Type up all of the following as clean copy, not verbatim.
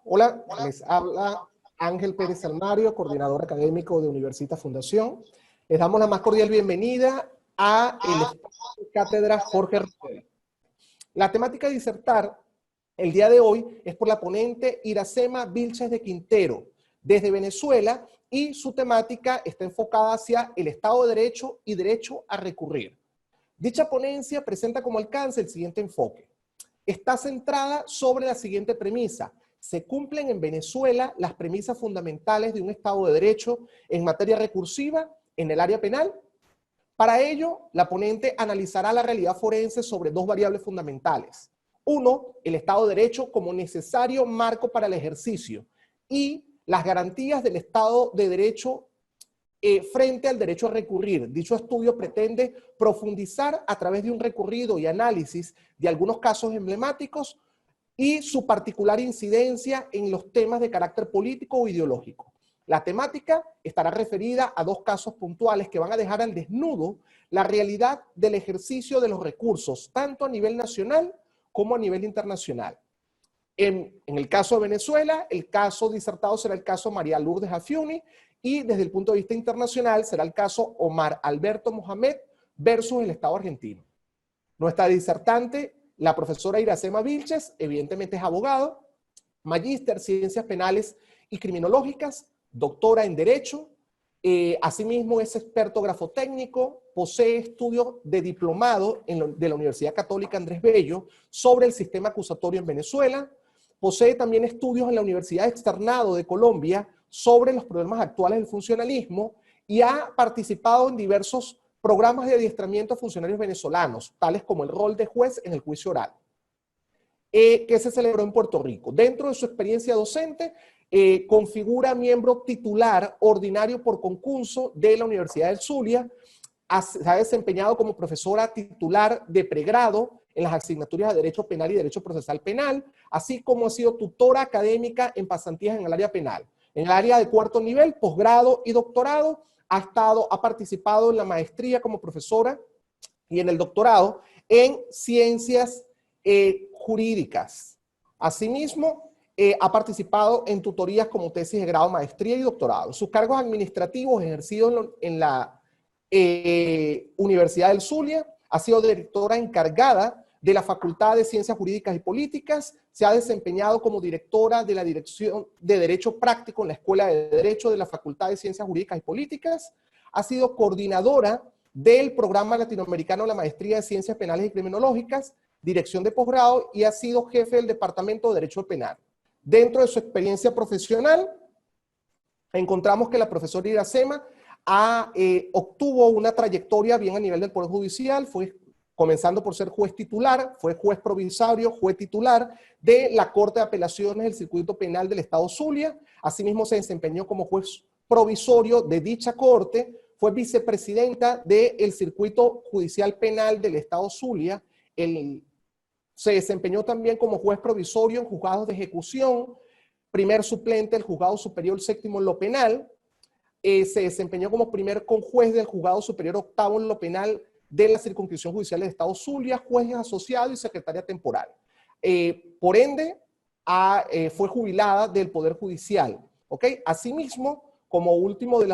Hola, les habla Ángel Pérez Almario, coordinador académico de Universitas Fundación. Les damos la más cordial bienvenida a el espacio de cátedra Jorge Rosell. La temática de disertar el día de hoy es por la ponente Iracema Vilches de Quintero, desde Venezuela, y su temática está enfocada hacia el Estado de Derecho y derecho a recurrir. Dicha ponencia presenta como alcance el siguiente enfoque. Está centrada sobre la siguiente premisa: se cumplen en Venezuela las premisas fundamentales de un Estado de Derecho en materia recursiva en el área penal. Para ello, la ponente analizará la realidad forense sobre dos variables fundamentales. Uno, el Estado de Derecho como necesario marco para el ejercicio y las garantías del Estado de Derecho frente al derecho a recurrir. Dicho estudio pretende profundizar a través de un recorrido y análisis de algunos casos emblemáticos y su particular incidencia en los temas de carácter político o ideológico. La temática estará referida a dos casos puntuales que van a dejar al desnudo la realidad del ejercicio de los recursos, tanto a nivel nacional como a nivel internacional. En el caso de Venezuela, el caso disertado será el caso María Lourdes Afiuni, y desde el punto de vista internacional será el caso Omar Alberto Mohamed versus el Estado argentino. Nuestra disertante, la profesora Iracema Vilches, evidentemente es abogado, magíster Ciencias Penales y Criminológicas, doctora en Derecho, asimismo es experto grafotécnico, posee estudios de diplomado de la Universidad Católica Andrés Bello sobre el sistema acusatorio en Venezuela, posee también estudios en la Universidad Externado de Colombia sobre los problemas actuales del funcionalismo y ha participado en diversos programas de adiestramiento a funcionarios venezolanos, tales como el rol de juez en el juicio oral, que se celebró en Puerto Rico. Dentro de su experiencia docente, configura miembro titular ordinario por concurso de la Universidad del Zulia, se ha desempeñado como profesora titular de pregrado en las asignaturas de Derecho Penal y Derecho Procesal Penal, así como ha sido tutora académica en pasantías en el área penal. En el área de cuarto nivel, posgrado y doctorado, ha participado en la maestría como profesora y en el doctorado en ciencias jurídicas. Asimismo, ha participado en tutorías como tesis de grado, maestría y doctorado. Sus cargos administrativos ejercidos en la Universidad del Zulia: ha sido directora encargada de la Facultad de Ciencias Jurídicas y Políticas, se ha desempeñado como directora de la Dirección de Derecho Práctico en la Escuela de Derecho de la Facultad de Ciencias Jurídicas y Políticas, ha sido coordinadora del Programa Latinoamericano de la Maestría de Ciencias Penales y Criminológicas, dirección de posgrado, y ha sido jefe del Departamento de Derecho Penal. Dentro de su experiencia profesional, encontramos que la profesora Iracema obtuvo una trayectoria bien a nivel del Poder Judicial, comenzando por ser juez titular, fue juez provisorio, juez titular de la Corte de Apelaciones del Circuito Penal del Estado Zulia. Asimismo se desempeñó como juez provisorio de dicha corte, fue vicepresidenta del Circuito Judicial Penal del Estado Zulia, se desempeñó también como juez provisorio en juzgados de ejecución, primer suplente del Juzgado Superior Séptimo en lo penal, se desempeñó como primer conjuez del Juzgado Superior Octavo en lo penal de la Circunscripción Judicial del Estado Zulia, juez asociado y secretaria temporal. Por ende, fue jubilada del Poder Judicial. ¿Okay? Asimismo, como uno de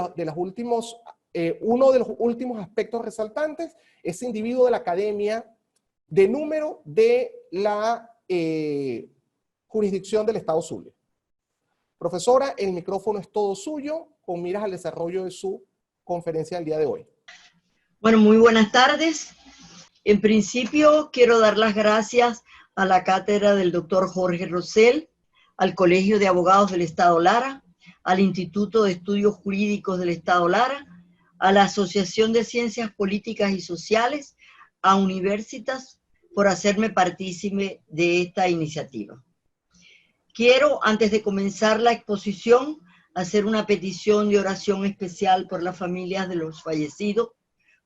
los últimos aspectos resaltantes, es individuo de la Academia de Número de la jurisdicción del Estado Zulia. Profesora, el micrófono es todo suyo, con miras al desarrollo de su conferencia del día de hoy. Bueno, muy buenas tardes. En principio, quiero dar las gracias a la cátedra del doctor Jorge Rosell, al Colegio de Abogados del Estado Lara, al Instituto de Estudios Jurídicos del Estado Lara, a la Asociación de Ciencias Políticas y Sociales, a Universitas, por hacerme partícipe de esta iniciativa. Quiero, antes de comenzar la exposición, hacer una petición de oración especial por las familias de los fallecidos,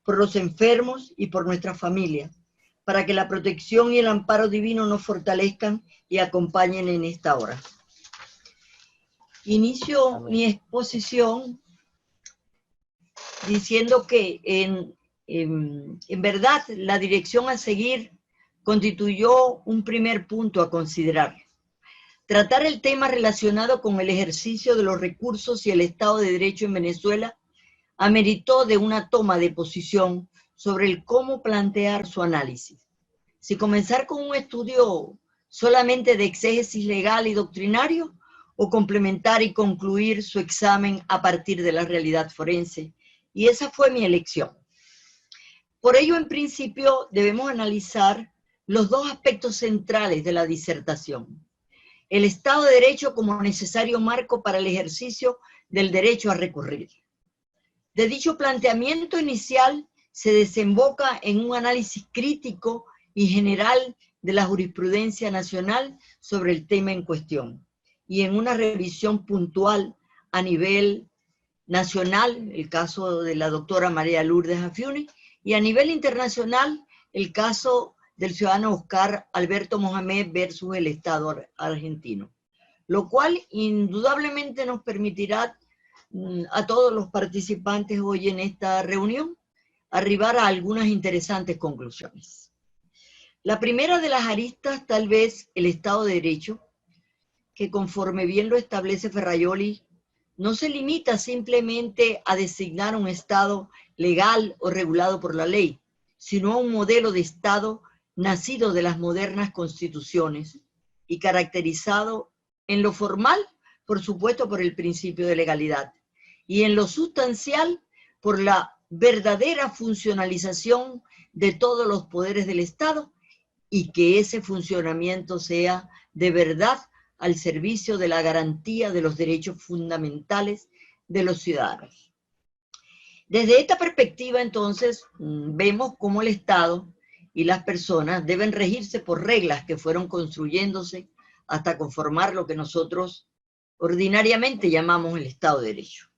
por los enfermos y por nuestras familias, para que la protección y el amparo divino nos fortalezcan y acompañen en esta hora. Inicio mi exposición diciendo que en verdad la dirección a seguir constituyó un primer punto a considerar. Tratar el tema relacionado con el ejercicio de los recursos y el Estado de Derecho en Venezuela ameritó de una toma de posición sobre el cómo plantear su análisis. Si comenzar con un estudio solamente de exégesis legal y doctrinario, o complementar y concluir su examen a partir de la realidad forense. Y esa fue mi elección. Por ello, en principio, debemos analizar los dos aspectos centrales de la disertación. El Estado de Derecho como necesario marco para el ejercicio del derecho a recurrir. De dicho planteamiento inicial se desemboca en un análisis crítico y general de la jurisprudencia nacional sobre el tema en cuestión y en una revisión puntual a nivel nacional, el caso de la doctora María Lourdes Afiuni, y a nivel internacional, el caso del ciudadano Oscar Alberto Mohamed versus el Estado argentino, lo cual indudablemente nos permitirá a todos los participantes hoy en esta reunión arribar a algunas interesantes conclusiones. La primera de las aristas, tal vez el Estado de Derecho, que conforme bien lo establece Ferrajoli, no se limita simplemente a designar un Estado legal o regulado por la ley, sino a un modelo de Estado nacido de las modernas constituciones y caracterizado en lo formal, por supuesto, por el principio de legalidad, y en lo sustancial, por la verdadera funcionalización de todos los poderes del Estado, y que ese funcionamiento sea de verdad al servicio de la garantía de los derechos fundamentales de los ciudadanos. Desde esta perspectiva, entonces, vemos cómo el Estado y las personas deben regirse por reglas que fueron construyéndose hasta conformar lo que nosotros ordinariamente llamamos el Estado de Derecho.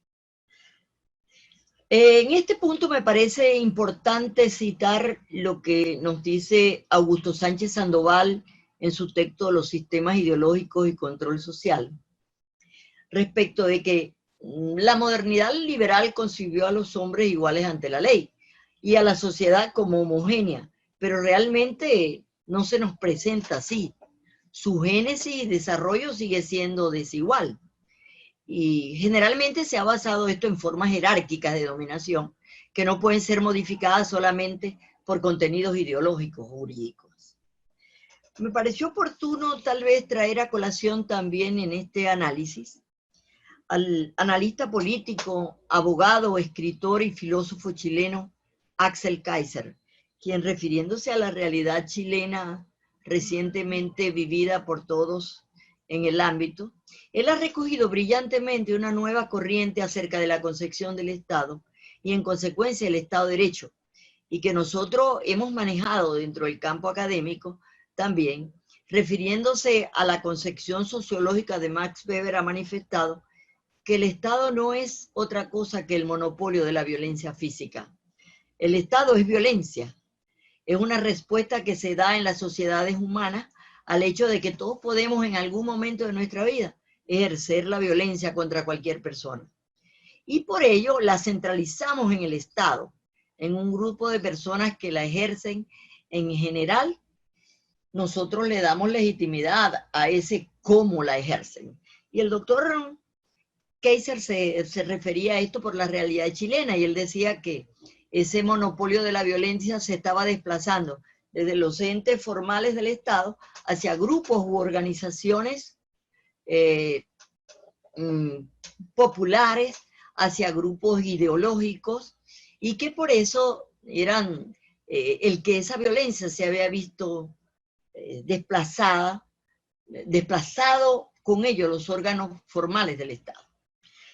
En este punto me parece importante citar lo que nos dice Augusto Sánchez Sandoval en su texto Los sistemas ideológicos y control social, respecto de que la modernidad liberal concibió a los hombres iguales ante la ley y a la sociedad como homogénea, pero realmente no se nos presenta así. Su génesis y desarrollo sigue siendo desigual. Y generalmente se ha basado esto en formas jerárquicas de dominación que no pueden ser modificadas solamente por contenidos ideológicos o jurídicos. Me pareció oportuno tal vez traer a colación también en este análisis al analista político, abogado, escritor y filósofo chileno Axel Kaiser, quien refiriéndose a la realidad chilena recientemente vivida por todos en el ámbito, él ha recogido brillantemente una nueva corriente acerca de la concepción del Estado y en consecuencia el Estado de Derecho, y que nosotros hemos manejado dentro del campo académico también, refiriéndose a la concepción sociológica de Max Weber, ha manifestado que el Estado no es otra cosa que el monopolio de la violencia física. El Estado es violencia, es una respuesta que se da en las sociedades humanas al hecho de que todos podemos en algún momento de nuestra vida ejercer la violencia contra cualquier persona. Y por ello la centralizamos en el Estado, en un grupo de personas que la ejercen en general. Nosotros le damos legitimidad a ese cómo la ejercen. Y el doctor Kaiser se refería a esto por la realidad chilena, y él decía que ese monopolio de la violencia se estaba desplazando desde los entes formales del Estado hacia grupos u organizaciones populares, hacia grupos ideológicos, y que por eso eran el que esa violencia se había visto desplazado con ello los órganos formales del Estado.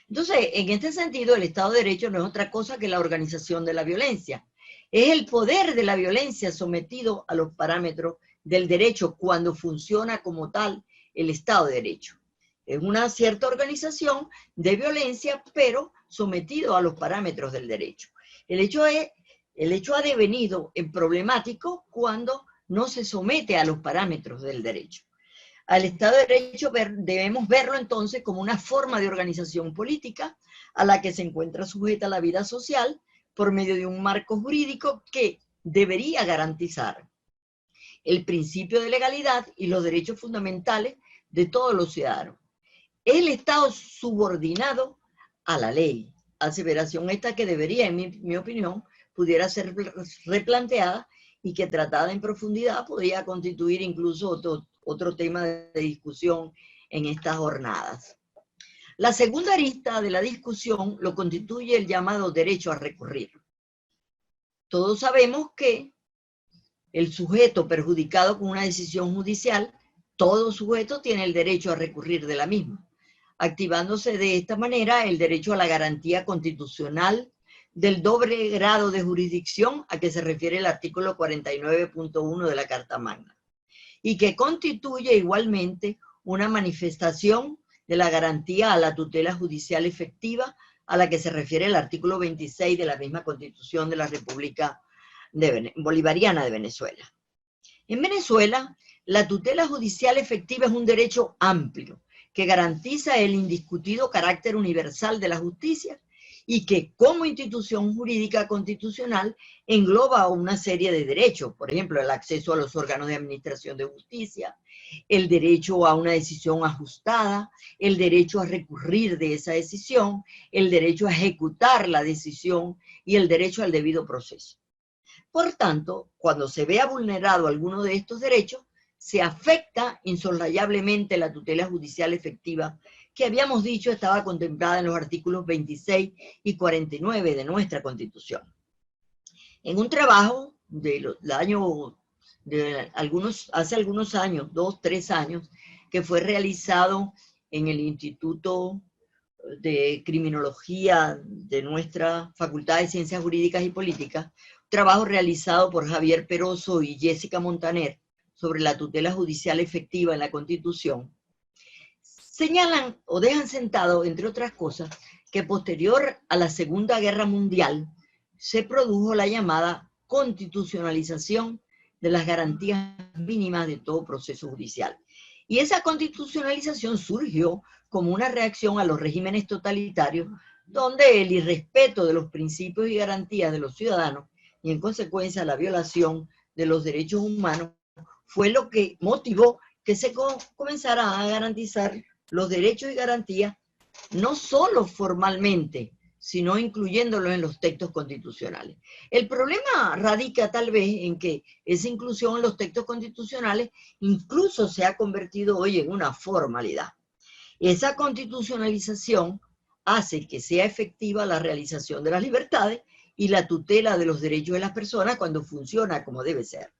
Entonces, en este sentido, el Estado de Derecho no es otra cosa que la organización de la violencia. Es el poder de la violencia sometido a los parámetros del derecho cuando funciona como tal el Estado de Derecho. Es una cierta organización de violencia, pero sometido a los parámetros del derecho. El hecho ha devenido en problemático cuando no se somete a los parámetros del derecho. Al Estado de Derecho debemos verlo entonces como una forma de organización política a la que se encuentra sujeta la vida social por medio de un marco jurídico que debería garantizar el principio de legalidad y los derechos fundamentales de todos los ciudadanos. Es el Estado subordinado a la ley. Aseveración esta que debería, en mi opinión, pudiera ser replanteada y que tratada en profundidad podría constituir incluso otro tema de discusión en estas jornadas. La segunda arista de la discusión lo constituye el llamado derecho a recurrir. Todos sabemos que el sujeto perjudicado con una decisión judicial, todo sujeto tiene el derecho a recurrir de la misma, activándose de esta manera el derecho a la garantía constitucional del doble grado de jurisdicción a que se refiere el artículo 49.1 de la Carta Magna, y que constituye igualmente una manifestación de la garantía a la tutela judicial efectiva a la que se refiere el artículo 26 de la misma Constitución de la República Bolivariana de Venezuela. En Venezuela, la tutela judicial efectiva es un derecho amplio que garantiza el indiscutido carácter universal de la justicia y que como institución jurídica constitucional engloba una serie de derechos, por ejemplo, el acceso a los órganos de administración de justicia, el derecho a una decisión ajustada, el derecho a recurrir de esa decisión, el derecho a ejecutar la decisión y el derecho al debido proceso. Por tanto, cuando se vea vulnerado alguno de estos derechos, se afecta insoslayablemente la tutela judicial efectiva que habíamos dicho estaba contemplada en los artículos 26 y 49 de nuestra Constitución. En un trabajo hace algunos años, 2, 3 años, que fue realizado en el Instituto de Criminología de nuestra Facultad de Ciencias Jurídicas y Políticas, trabajo realizado por Javier Peroso y Jessica Montaner sobre la tutela judicial efectiva en la Constitución, señalan o dejan sentado, entre otras cosas, que posterior a la Segunda Guerra Mundial se produjo la llamada constitucionalización de las garantías mínimas de todo proceso judicial. Y esa constitucionalización surgió como una reacción a los regímenes totalitarios, donde el irrespeto de los principios y garantías de los ciudadanos y en consecuencia la violación de los derechos humanos fue lo que motivó que se comenzara a garantizar los derechos y garantías, no solo formalmente, sino incluyéndolos en los textos constitucionales. El problema radica tal vez en que esa inclusión en los textos constitucionales incluso se ha convertido hoy en una formalidad. Esa constitucionalización hace que sea efectiva la realización de las libertades y la tutela de los derechos de las personas cuando funciona como debe ser.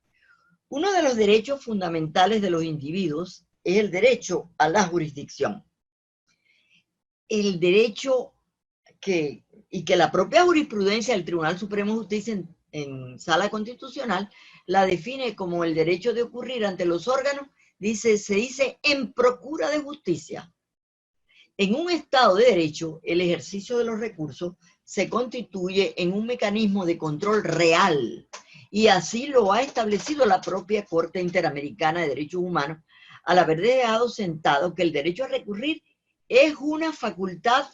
Uno de los derechos fundamentales de los individuos es el derecho a la jurisdicción. El derecho que la propia jurisprudencia del Tribunal Supremo de Justicia en Sala Constitucional la define como el derecho de ocurrir ante los órganos, se dice en procura de justicia. En un Estado de Derecho, el ejercicio de los recursos se constituye en un mecanismo de control real, y así lo ha establecido la propia Corte Interamericana de Derechos Humanos, al haber dejado sentado que el derecho a recurrir es una facultad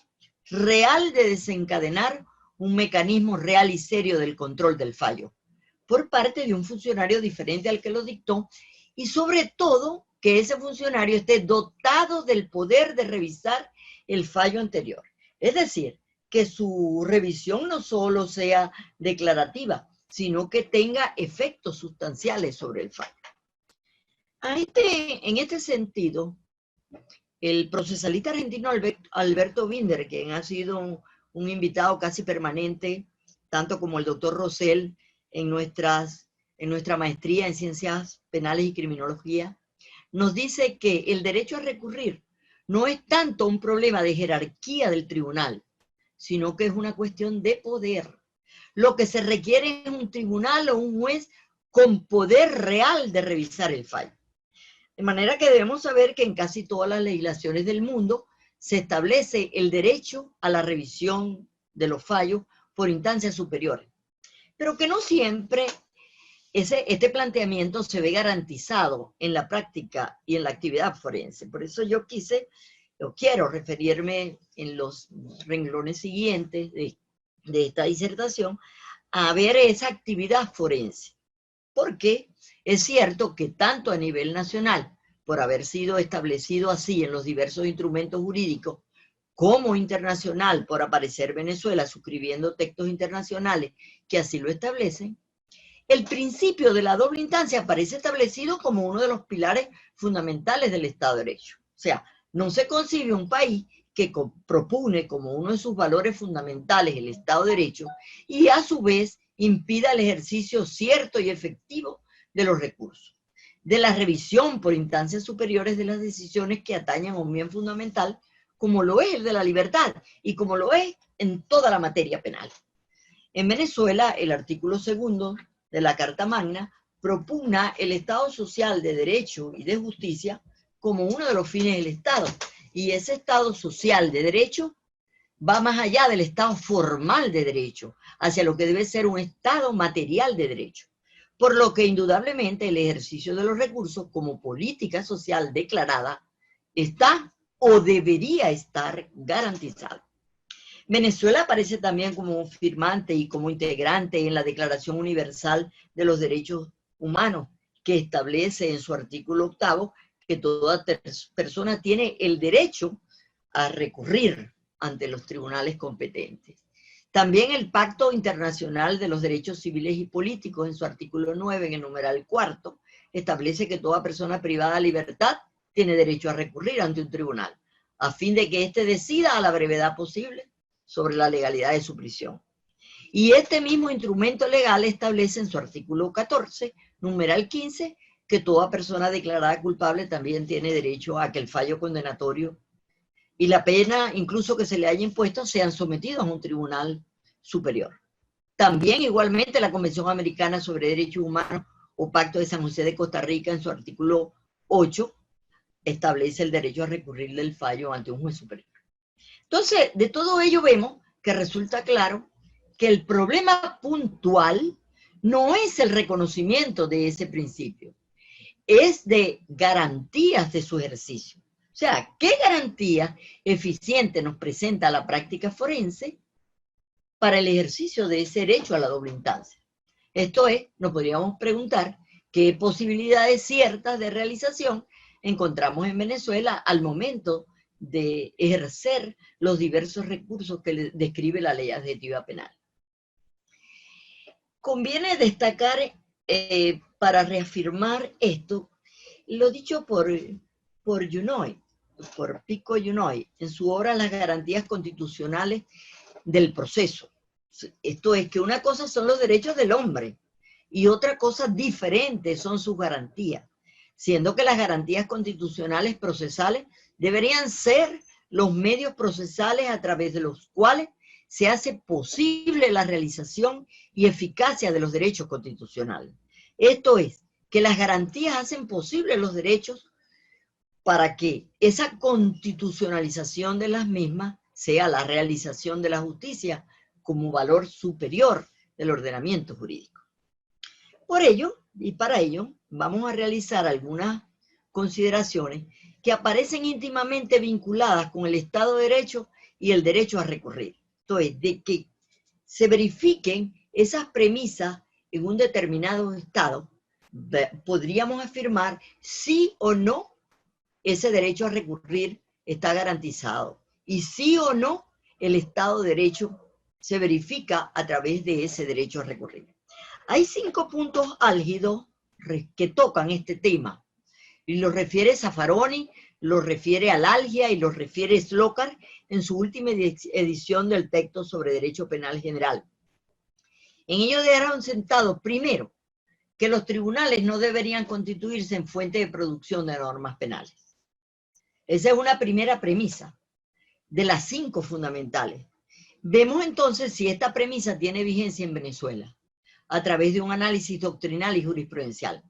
real de desencadenar un mecanismo real y serio del control del fallo, por parte de un funcionario diferente al que lo dictó, y sobre todo que ese funcionario esté dotado del poder de revisar el fallo anterior. Es decir, que su revisión no solo sea declarativa, sino que tenga efectos sustanciales sobre el fallo. En este sentido, el procesalista argentino Alberto Binder, quien ha sido un invitado casi permanente, tanto como el doctor Rosell en nuestra maestría en Ciencias Penales y Criminología, nos dice que el derecho a recurrir no es tanto un problema de jerarquía del tribunal, sino que es una cuestión de poder. Lo que se requiere es un tribunal o un juez con poder real de revisar el fallo. De manera que debemos saber que en casi todas las legislaciones del mundo se establece el derecho a la revisión de los fallos por instancias superiores, pero que no siempre este planteamiento se ve garantizado en la práctica y en la actividad forense. Por eso yo quiero referirme en los renglones siguientes de esta disertación a ver esa actividad forense. Porque es cierto que tanto a nivel nacional por haber sido establecido así en los diversos instrumentos jurídicos, como internacional, por aparecer Venezuela suscribiendo textos internacionales que así lo establecen, el principio de la doble instancia aparece establecido como uno de los pilares fundamentales del Estado de Derecho. O sea, no se concibe un país que propone como uno de sus valores fundamentales el Estado de Derecho y a su vez impida el ejercicio cierto y efectivo de los recursos, de la revisión por instancias superiores de las decisiones que atañen a un bien fundamental, como lo es el de la libertad y como lo es en toda la materia penal. En Venezuela, el artículo 2 de la Carta Magna propugna el Estado social de derecho y de justicia como uno de los fines del Estado. Y ese Estado social de derecho va más allá del Estado formal de derecho, hacia lo que debe ser un Estado material de derecho. Por lo que indudablemente el ejercicio de los recursos como política social declarada está o debería estar garantizado. Venezuela aparece también como firmante y como integrante en la Declaración Universal de los Derechos Humanos, que establece en su artículo 8 que toda persona tiene el derecho a recurrir ante los tribunales competentes. También el Pacto Internacional de los Derechos Civiles y Políticos, en su artículo 9, en el numeral 4, establece que toda persona privada de libertad tiene derecho a recurrir ante un tribunal, a fin de que éste decida a la brevedad posible sobre la legalidad de su prisión. Y este mismo instrumento legal establece en su artículo 14, numeral 15, que toda persona declarada culpable también tiene derecho a que el fallo condenatorio y la pena, incluso que se le haya impuesto, sean sometidos a un tribunal superior. También, igualmente, la Convención Americana sobre Derechos Humanos o Pacto de San José de Costa Rica, en su artículo 8, establece el derecho a recurrir del fallo ante un juez superior. Entonces, de todo ello vemos que resulta claro que el problema puntual no es el reconocimiento de ese principio, es de garantías de su ejercicio. O sea, ¿qué garantía eficiente nos presenta la práctica forense para el ejercicio de ese derecho a la doble instancia? Esto es, nos podríamos preguntar qué posibilidades ciertas de realización encontramos en Venezuela al momento de ejercer los diversos recursos que describe la ley adjetiva penal. Conviene destacar, para reafirmar esto, lo dicho por Junoy, por Pico Junoy, en su obra Las garantías constitucionales del proceso. Esto es que una cosa son los derechos del hombre y otra cosa diferente son sus garantías, siendo que las garantías constitucionales procesales deberían ser los medios procesales a través de los cuales se hace posible la realización y eficacia de los derechos constitucionales. Esto es, que las garantías hacen posible los derechos para que esa constitucionalización de las mismas sea la realización de la justicia como valor superior del ordenamiento jurídico. Por ello, y para ello, vamos a realizar algunas consideraciones que aparecen íntimamente vinculadas con el Estado de Derecho y el derecho a recurrir. Entonces, de que se verifiquen esas premisas en un determinado Estado, podríamos afirmar sí o no ese derecho a recurrir está garantizado. Y sí o no el Estado de Derecho se verifica a través de ese derecho a recurrir. Hay 5 puntos álgidos que tocan este tema. Y los refiere Zaffaroni, los refiere Alalgia y los refiere Slokar en su última edición del texto sobre Derecho Penal General. En ello dejaron sentado, primero, que los tribunales no deberían constituirse en fuente de producción de normas penales. Esa es una primera premisa de las 5 fundamentales. Vemos entonces si esta premisa tiene vigencia en Venezuela a través de un análisis doctrinal y jurisprudencial.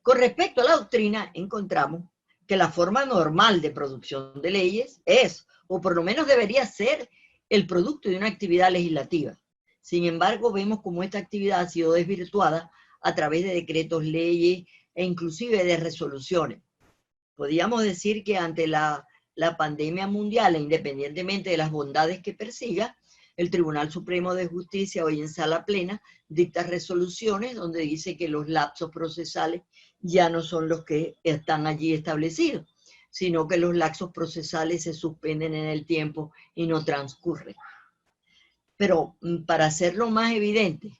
Con respecto a la doctrina, encontramos que la forma normal de producción de leyes es, o por lo menos debería ser, el producto de una actividad legislativa. Sin embargo, vemos cómo esta actividad ha sido desvirtuada a través de decretos, leyes e inclusive de resoluciones. Podríamos decir que ante la pandemia mundial, e independientemente de las bondades que persiga, el Tribunal Supremo de Justicia, hoy en sala plena, dicta resoluciones donde dice que los lapsos procesales ya no son los que están allí establecidos, sino que los lapsos procesales se suspenden en el tiempo y no transcurren. Pero para hacerlo más evidente,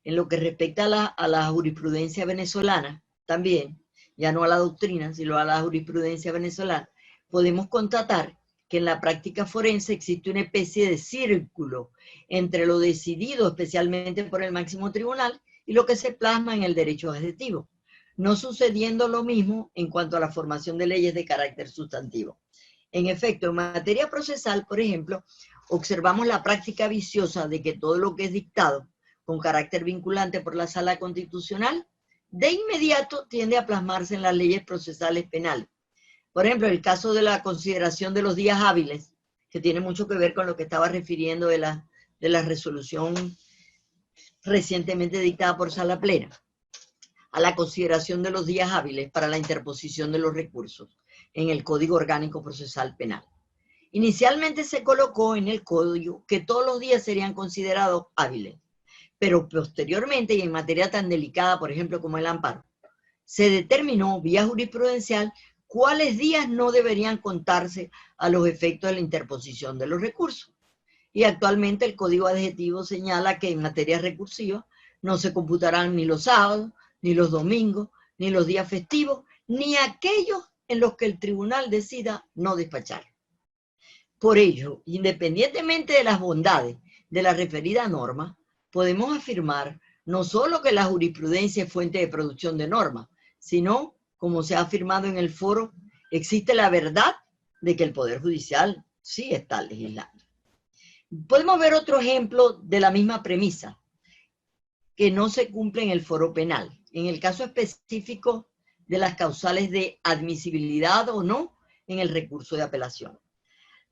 en lo que respecta a la jurisprudencia venezolana, también, ya no a la doctrina, sino a la jurisprudencia venezolana, podemos constatar que en la práctica forense existe una especie de círculo entre lo decidido especialmente por el máximo tribunal y lo que se plasma en el derecho adjetivo, no sucediendo lo mismo en cuanto a la formación de leyes de carácter sustantivo. En efecto, en materia procesal, por ejemplo, observamos la práctica viciosa de que todo lo que es dictado con carácter vinculante por la Sala Constitucional, de inmediato tiende a plasmarse en las leyes procesales penales. Por ejemplo, el caso de la consideración de los días hábiles, que tiene mucho que ver con lo que estaba refiriendo de la resolución recientemente dictada por Sala Plena, a la consideración de los días hábiles para la interposición de los recursos en el Código Orgánico Procesal Penal. Inicialmente se colocó en el código que todos los días serían considerados hábiles, pero posteriormente, y en materia tan delicada, por ejemplo, como el amparo, se determinó vía jurisprudencial cuáles días no deberían contarse a los efectos de la interposición de los recursos. Y actualmente el Código Adjetivo señala que en materia recursiva no se computarán ni los sábados, ni los domingos, ni los días festivos, ni aquellos en los que el tribunal decida no despachar. Por ello, independientemente de las bondades de la referida norma, podemos afirmar no solo que la jurisprudencia es fuente de producción de normas, sino, como se ha afirmado en el foro, existe la verdad de que el Poder Judicial sí está legislando. Podemos ver otro ejemplo de la misma premisa, que no se cumple en el foro penal. En el caso específico de las causales de admisibilidad o no en el recurso de apelación,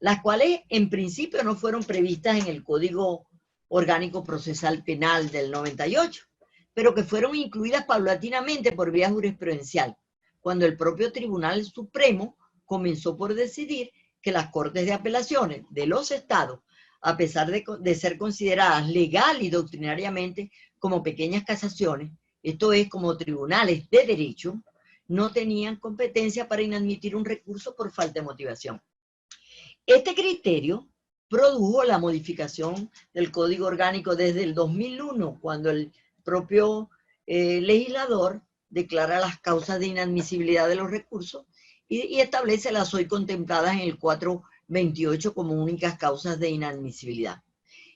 las cuales en principio no fueron previstas en el Código Orgánico Procesal Penal del 98, pero que fueron incluidas paulatinamente por vía jurisprudencial, cuando el propio Tribunal Supremo comenzó por decidir que las Cortes de Apelaciones de los Estados, a pesar de ser consideradas legal y doctrinariamente como pequeñas casaciones, esto es, como tribunales de derecho, no tenían competencia para inadmitir un recurso por falta de motivación. Este criterio produjo la modificación del Código Orgánico desde el 2001, cuando el propio legislador declara las causas de inadmisibilidad de los recursos y establece las hoy contempladas en el 428 como únicas causas de inadmisibilidad.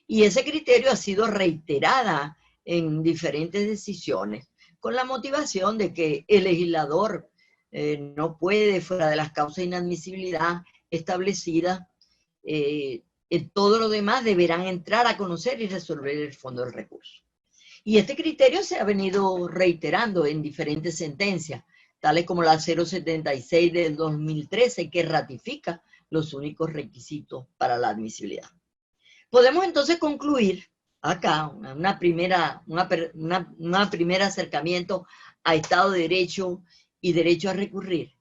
Y ese criterio ha sido reiterada en diferentes decisiones, con la motivación de que el legislador no puede, fuera de las causas de inadmisibilidad establecidas, en todo lo demás deberán entrar a conocer y resolver el fondo del recurso. Y este criterio se ha venido reiterando en diferentes sentencias, tales como la 076 del 2013, que ratifica los únicos requisitos para la admisibilidad. Podemos entonces concluir acá un primer acercamiento a Estado de Derecho y derecho a recurrir,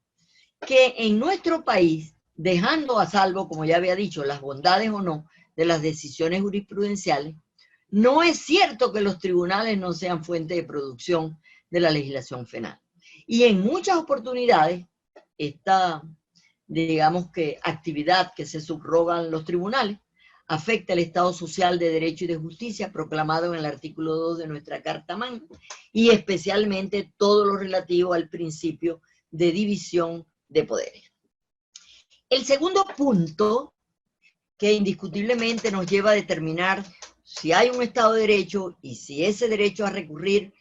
que en nuestro país, dejando a salvo, como ya había dicho, las bondades o no de las decisiones jurisprudenciales, no es cierto que los tribunales no sean fuente de producción de la legislación penal. Y en muchas oportunidades, esta, digamos que, actividad que se subrogan los tribunales afecta el Estado social de derecho y de justicia proclamado en el artículo 2 de nuestra Carta Magna, y especialmente todo lo relativo al principio de división de poderes. El segundo punto, que indiscutiblemente nos lleva a determinar si hay un Estado de Derecho y si ese derecho a recurrir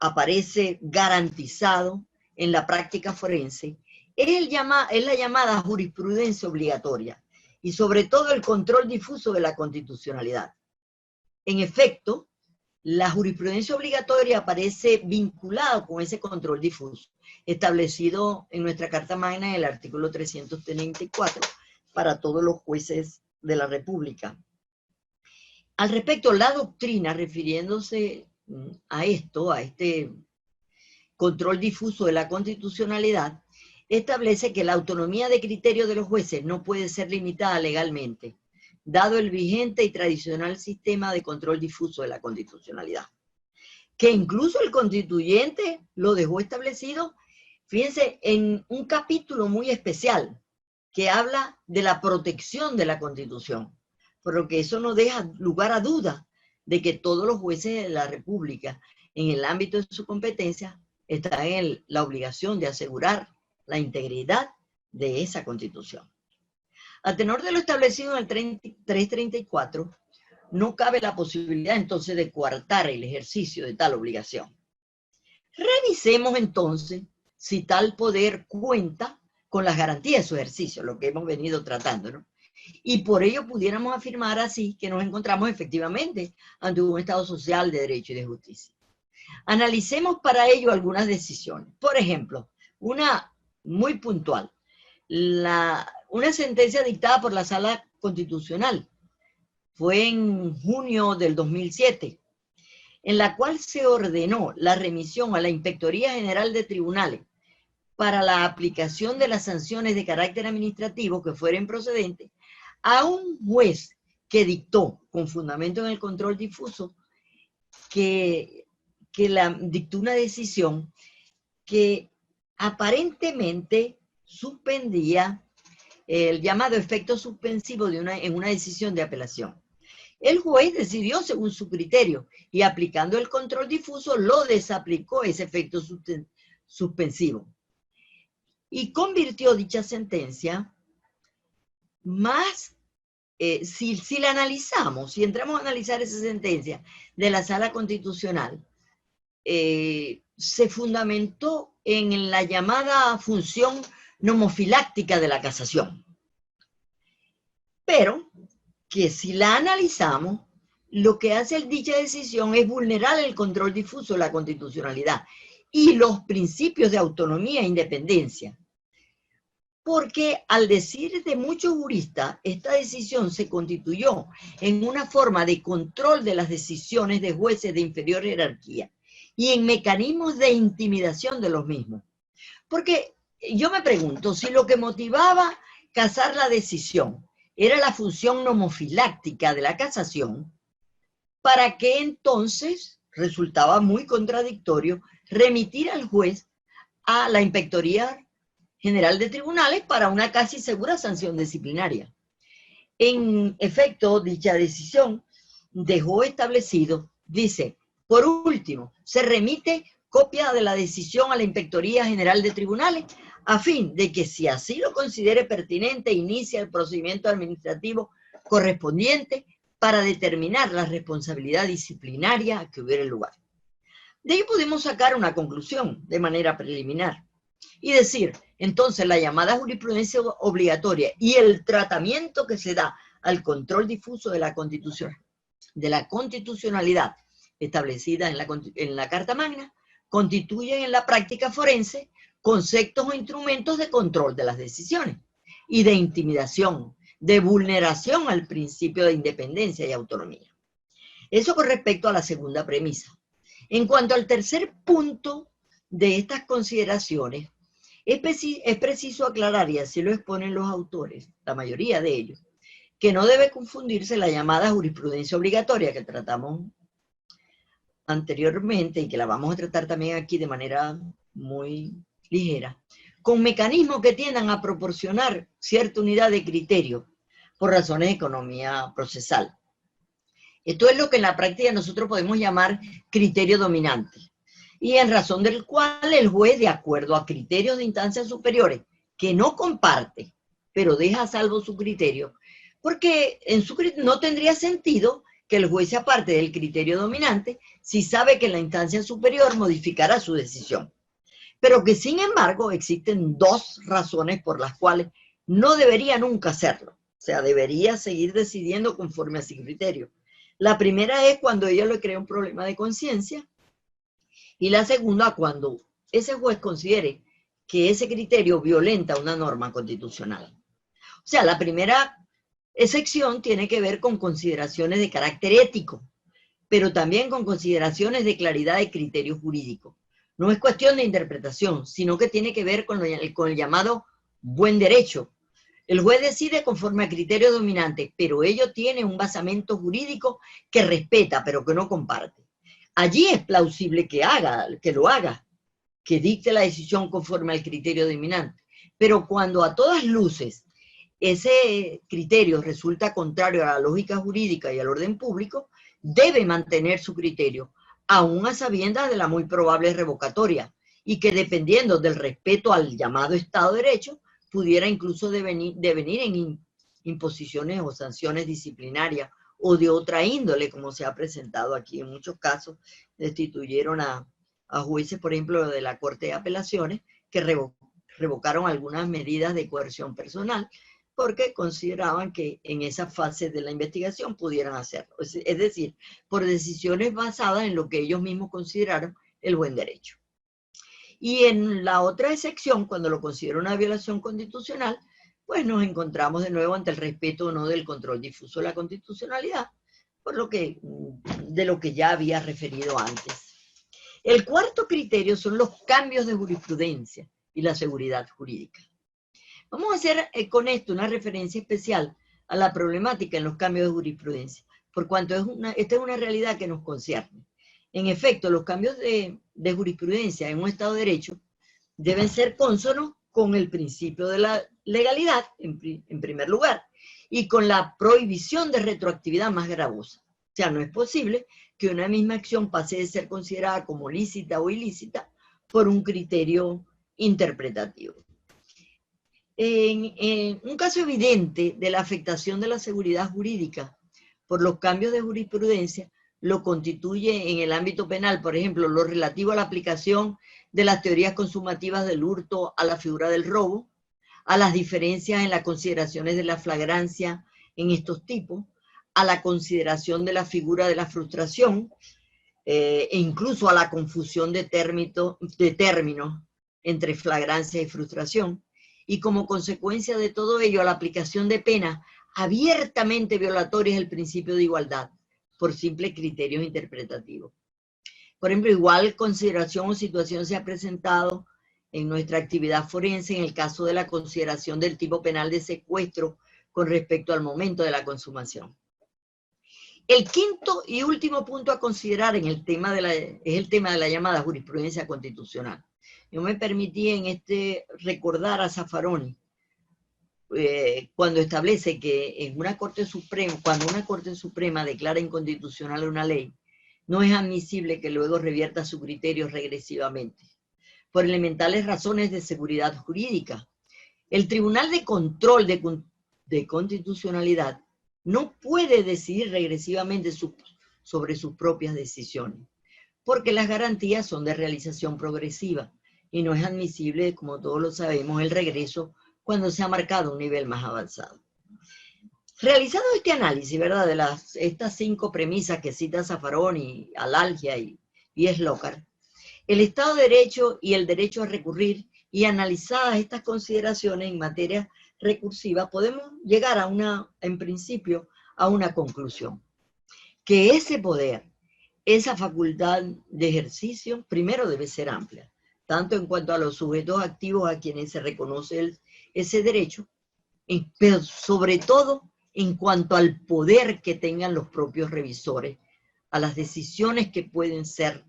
aparece garantizado en la práctica forense, es la llamada jurisprudencia obligatoria y sobre todo el control difuso de la constitucionalidad. En efecto, la jurisprudencia obligatoria aparece vinculada con ese control difuso, establecido en nuestra Carta Magna en el artículo 334 para todos los jueces de la República. Al respecto, la doctrina, refiriéndose a esto, a este control difuso de la constitucionalidad, establece que la autonomía de criterio de los jueces no puede ser limitada legalmente, dado el vigente y tradicional sistema de control difuso de la constitucionalidad. que incluso el constituyente lo dejó establecido, fíjense, en un capítulo muy especial que habla de la protección de la Constitución, por lo que eso no deja lugar a duda de que todos los jueces de la República, en el ámbito de su competencia, están en la obligación de asegurar la integridad de esa Constitución. A tenor de lo establecido en el 334, no cabe la posibilidad entonces de coartar el ejercicio de tal obligación. Revisemos entonces si tal poder cuenta con las garantías de su ejercicio, lo que hemos venido tratando, ¿no? Y por ello pudiéramos afirmar así que nos encontramos efectivamente ante un Estado social de derecho y de justicia. Analicemos para ello algunas decisiones. Por ejemplo, una muy puntual, una sentencia dictada por la Sala Constitucional, fue en junio del 2007, en la cual se ordenó la remisión a la Inspectoría General de Tribunales para la aplicación de las sanciones de carácter administrativo que fueren procedentes a un juez que dictó, con fundamento en el control difuso, que dictó una decisión que aparentemente suspendía el llamado efecto suspensivo en una decisión de apelación. El juez decidió según su criterio y aplicando el control difuso lo desaplicó ese efecto suspensivo y convirtió dicha sentencia más, si la analizamos, si entramos a analizar esa sentencia de la Sala Constitucional, se fundamentó en la llamada función nomofiláctica de la casación. Pero que si la analizamos, lo que hace dicha decisión es vulnerar el control difuso de la constitucionalidad y los principios de autonomía e independencia. Porque al decir de muchos juristas, esta decisión se constituyó en una forma de control de las decisiones de jueces de inferior jerarquía y en mecanismos de intimidación de los mismos. Porque yo me pregunto, si lo que motivaba casar la decisión era la función nomofiláctica de la casación, ¿para qué entonces resultaba muy contradictorio remitir al juez a la Inspectoría General de Tribunales para una casi segura sanción disciplinaria? En efecto, dicha decisión dejó establecido, dice, por último, se remite copia de la decisión a la Inspectoría General de Tribunales a fin de que, si así lo considere pertinente, inicie el procedimiento administrativo correspondiente para determinar la responsabilidad disciplinaria que hubiera lugar. De ahí pudimos sacar una conclusión de manera preliminar y decir, entonces, la llamada jurisprudencia obligatoria y el tratamiento que se da al control difuso de la constitucionalidad establecida en la Carta Magna constituyen en la práctica forense conceptos o instrumentos de control de las decisiones y de intimidación, de vulneración al principio de independencia y autonomía. Eso con respecto a la segunda premisa. En cuanto al tercer punto de estas consideraciones, es preciso aclarar, y así lo exponen los autores, la mayoría de ellos, que no debe confundirse la llamada jurisprudencia obligatoria que tratamos anteriormente y que la vamos a tratar también aquí de manera muy ligera, con mecanismos que tiendan a proporcionar cierta unidad de criterio por razones de economía procesal. Esto es lo que en la práctica nosotros podemos llamar criterio dominante, y en razón del cual el juez, de acuerdo a criterios de instancias superiores que no comparte, pero deja a salvo su criterio, porque no tendría sentido que el juez se aparte del criterio dominante si sabe que la instancia superior modificará su decisión. Pero que sin embargo existen dos razones por las cuales no debería nunca hacerlo. O sea, debería seguir decidiendo conforme a su criterio. La primera es cuando ella le crea un problema de conciencia, y la segunda cuando ese juez considere que ese criterio violenta una norma constitucional. O sea, la primera excepción tiene que ver con consideraciones de carácter ético, pero también con consideraciones de claridad de criterio jurídico. No es cuestión de interpretación, sino que tiene que ver con el llamado buen derecho. El juez decide conforme a criterio dominante, pero ello tiene un basamento jurídico que respeta, pero que no comparte. allí es plausible que lo haga, que dicte la decisión conforme al criterio dominante. Pero cuando a todas luces ese criterio resulta contrario a la lógica jurídica y al orden público, debe mantener su criterio, aún a sabiendas de la muy probable revocatoria, y que dependiendo del respeto al llamado Estado de Derecho, pudiera incluso devenir en imposiciones o sanciones disciplinarias o de otra índole, como se ha presentado aquí. En muchos casos destituyeron a jueces, por ejemplo, de la Corte de Apelaciones, que revocaron algunas medidas de coerción personal, porque consideraban que en esa fase de la investigación pudieran hacerlo. Es decir, por decisiones basadas en lo que ellos mismos consideraron el buen derecho. Y en la otra sección, cuando lo considera una violación constitucional, pues nos encontramos de nuevo ante el respeto o no del control difuso de la constitucionalidad, de lo que ya había referido antes. El cuarto criterio son los cambios de jurisprudencia y la seguridad jurídica. Vamos a hacer con esto una referencia especial a la problemática en los cambios de jurisprudencia, por cuanto esta es una realidad que nos concierne. En efecto, los cambios de jurisprudencia en un Estado de Derecho deben ser cónsonos con el principio de la legalidad, en primer lugar, y con la prohibición de retroactividad más gravosa. O sea, no es posible que una misma acción pase de ser considerada como lícita o ilícita por un criterio interpretativo. En un caso evidente de la afectación de la seguridad jurídica por los cambios de jurisprudencia, lo constituye en el ámbito penal, por ejemplo, lo relativo a la aplicación de las teorías consumativas del hurto a la figura del robo, a las diferencias en las consideraciones de la flagrancia en estos tipos, a la consideración de la figura de la frustración, e incluso a la confusión de términos entre flagrancia y frustración, y como consecuencia de todo ello a la aplicación de penas abiertamente violatorias del principio de igualdad, por simples criterios interpretativos. Por ejemplo, igual consideración o situación se ha presentado en nuestra actividad forense en el caso de la consideración del tipo penal de secuestro con respecto al momento de la consumación. El quinto y último punto a considerar es el tema de la llamada jurisprudencia constitucional. Yo me permití recordar a Zaffaroni, cuando establece que en cuando una Corte Suprema declara inconstitucional una ley, no es admisible que luego revierta su criterio regresivamente, por elementales razones de seguridad jurídica. El Tribunal de Control de Constitucionalidad no puede decidir regresivamente sobre sus propias decisiones, porque las garantías son de realización progresiva, y no es admisible, como todos lo sabemos, el regreso cuando se ha marcado un nivel más avanzado. Realizado este análisis, ¿verdad?, de estas 5 premisas que cita Zaffaroni, Alalgia y Slokar, el Estado de Derecho y el derecho a recurrir, y analizadas estas consideraciones en materia recursiva, podemos llegar en principio, a una conclusión: que ese poder, esa facultad de ejercicio, primero debe ser amplia, tanto en cuanto a los sujetos activos a quienes se reconoce ese derecho, pero sobre todo en cuanto al poder que tengan los propios revisores, a las decisiones que pueden ser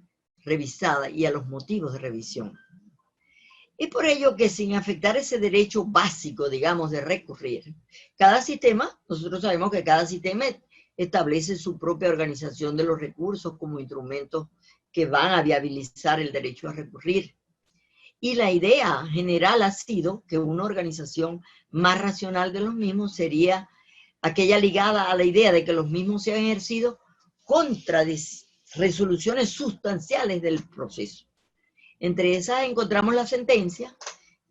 revisadas y a los motivos de revisión. Es por ello que, sin afectar ese derecho básico, digamos, de recurrir, nosotros sabemos que cada sistema establece su propia organización de los recursos como instrumentos que van a viabilizar el derecho a recurrir. Y la idea general ha sido que una organización más racional de los mismos sería aquella ligada a la idea de que los mismos sean ejercidos contra resoluciones sustanciales del proceso. Entre esas encontramos la sentencia,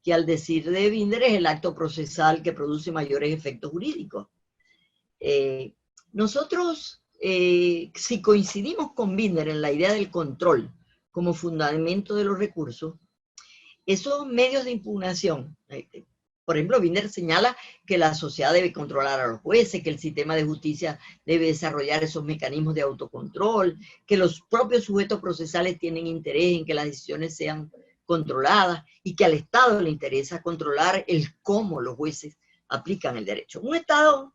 que al decir de Binder es el acto procesal que produce mayores efectos jurídicos. Nosotros, si coincidimos con Binder en la idea del control como fundamento de los recursos, esos medios de impugnación, por ejemplo, Binder señala que la sociedad debe controlar a los jueces, que el sistema de justicia debe desarrollar esos mecanismos de autocontrol, que los propios sujetos procesales tienen interés en que las decisiones sean controladas y que al Estado le interesa controlar el cómo los jueces aplican el derecho. Un Estado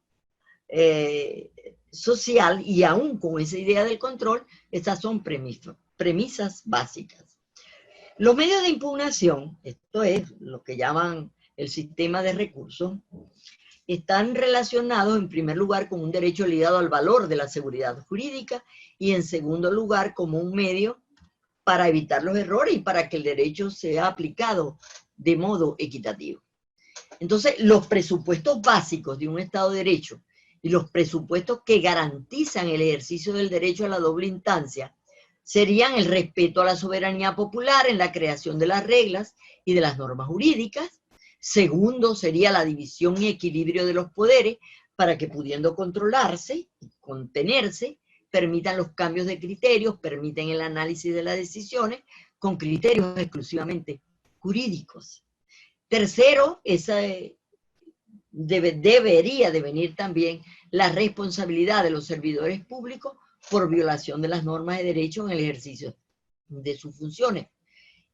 social, y aún con esa idea del control, estas son premisas básicas. Los medios de impugnación, esto es lo que llaman el sistema de recursos, están relacionados en primer lugar con un derecho ligado al valor de la seguridad jurídica y en segundo lugar como un medio para evitar los errores y para que el derecho sea aplicado de modo equitativo. Entonces, los presupuestos básicos de un Estado de Derecho y los presupuestos que garantizan el ejercicio del derecho a la doble instancia serían el respeto a la soberanía popular en la creación de las reglas y de las normas jurídicas. Segundo, sería la división y equilibrio de los poderes para que, pudiendo controlarse y contenerse, permitan los cambios de criterios, permiten el análisis de las decisiones con criterios exclusivamente jurídicos. Tercero, debería de venir también la responsabilidad de los servidores públicos por violación de las normas de derecho en el ejercicio de sus funciones.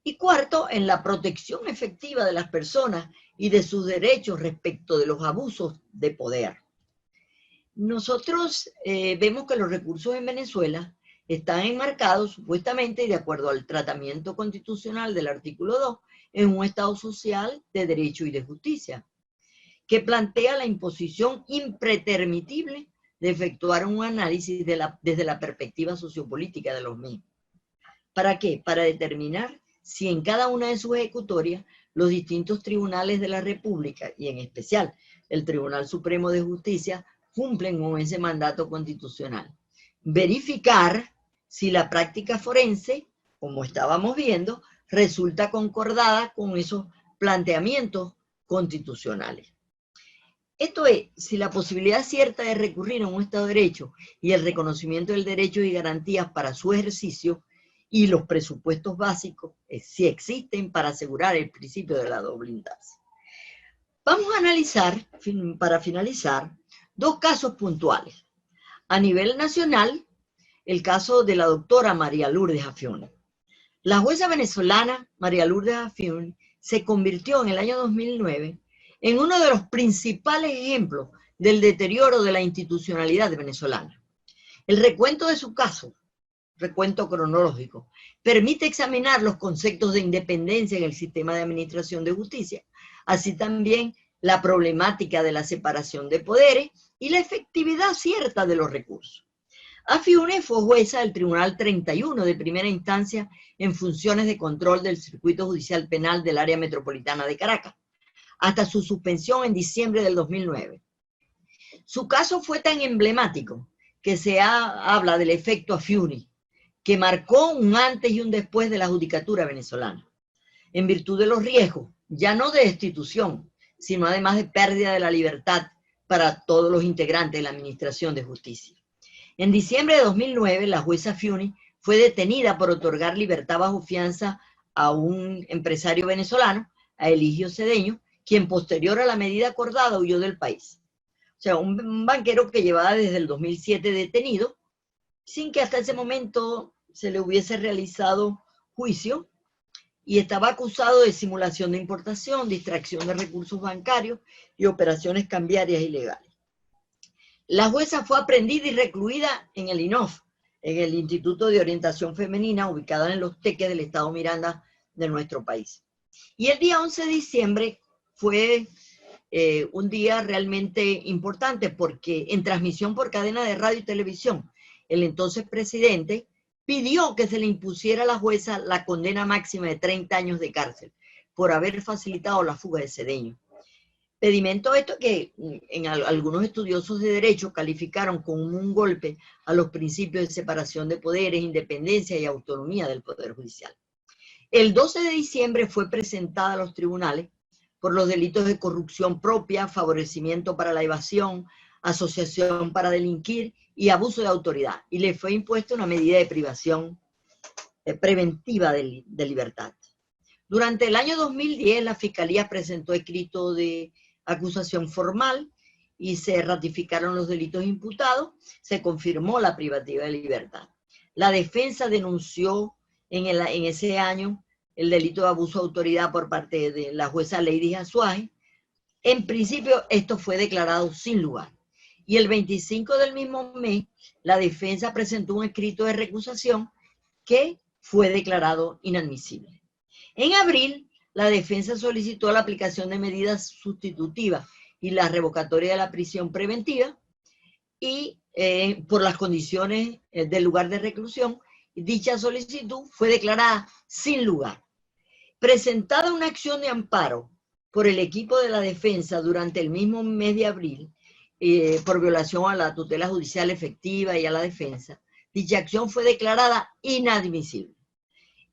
Y cuarto, en la protección efectiva de las personas y de sus derechos respecto de los abusos de poder. Nosotros vemos que los recursos en Venezuela están enmarcados supuestamente, de acuerdo al tratamiento constitucional del artículo 2, en un Estado social de derecho y de justicia, que plantea la imposición impretermitible de efectuar un análisis desde la perspectiva sociopolítica de los mismos. ¿Para qué? Para determinar si en cada una de sus ejecutorias los distintos tribunales de la República, y en especial el Tribunal Supremo de Justicia, cumplen con ese mandato constitucional. Verificar si la práctica forense, como estábamos viendo, resulta concordada con esos planteamientos constitucionales. Esto es, si la posibilidad cierta de recurrir a un Estado de Derecho y el reconocimiento del derecho y garantías para su ejercicio y los presupuestos básicos, si existen para asegurar el principio de la doble instancia. Vamos a analizar, para finalizar, dos casos puntuales. A nivel nacional, el caso de la doctora María Lourdes Afiuni. La jueza venezolana María Lourdes Afiuni se convirtió en el año 2009 en uno de los principales ejemplos del deterioro de la institucionalidad venezolana. El recuento de su caso, recuento cronológico, permite examinar los conceptos de independencia en el sistema de administración de justicia, así también la problemática de la separación de poderes y la efectividad cierta de los recursos. Afiuni fue jueza del Tribunal 31 de primera instancia en funciones de control del Circuito Judicial Penal del Área Metropolitana de Caracas, hasta su suspensión en diciembre del 2009. Su caso fue tan emblemático que se habla del efecto Afiuni, que marcó un antes y un después de la judicatura venezolana, en virtud de los riesgos, ya no de destitución, sino además de pérdida de la libertad para todos los integrantes de la Administración de Justicia. En diciembre de 2009, la jueza Afiuni fue detenida por otorgar libertad bajo fianza a un empresario venezolano, a Eligio Cedeño, quien posterior a la medida acordada huyó del país. O sea, un banquero que llevaba desde el 2007 detenido, sin que hasta ese momento se le hubiese realizado juicio, y estaba acusado de simulación de importación, distracción de recursos bancarios y operaciones cambiarias ilegales. La jueza fue aprehendida y recluida en el INOF, en el Instituto de Orientación Femenina, ubicado en Los Teques del estado Miranda de nuestro país. Y el día 11 de diciembre fue un día realmente importante porque en transmisión por cadena de radio y televisión, el entonces presidente pidió que se le impusiera a la jueza la condena máxima de 30 años de cárcel por haber facilitado la fuga de Cedeño. Pedimento esto que en algunos estudiosos de derecho calificaron como un golpe a los principios de separación de poderes, independencia y autonomía del Poder Judicial. El 12 de diciembre fue presentada a los tribunales por los delitos de corrupción propia, favorecimiento para la evasión, asociación para delinquir y abuso de autoridad, y le fue impuesta una medida de privación preventiva de libertad. Durante el año 2010, la Fiscalía presentó escrito de acusación formal y se ratificaron los delitos imputados, se confirmó la privativa de libertad. La defensa denunció en ese año el delito de abuso de autoridad por parte de la jueza Lady Azuaje. En principio, esto fue declarado sin lugar. y el 25 del mismo mes la defensa presentó un escrito de recusación que fue declarado inadmisible. En abril, la defensa solicitó la aplicación de medidas sustitutivas y la revocatoria de la prisión preventiva y por las condiciones del lugar de reclusión. Dicha solicitud fue declarada sin lugar. Presentada una acción de amparo por el equipo de la defensa durante el mismo mes de abril, por violación a la tutela judicial efectiva y a la defensa, dicha acción fue declarada inadmisible.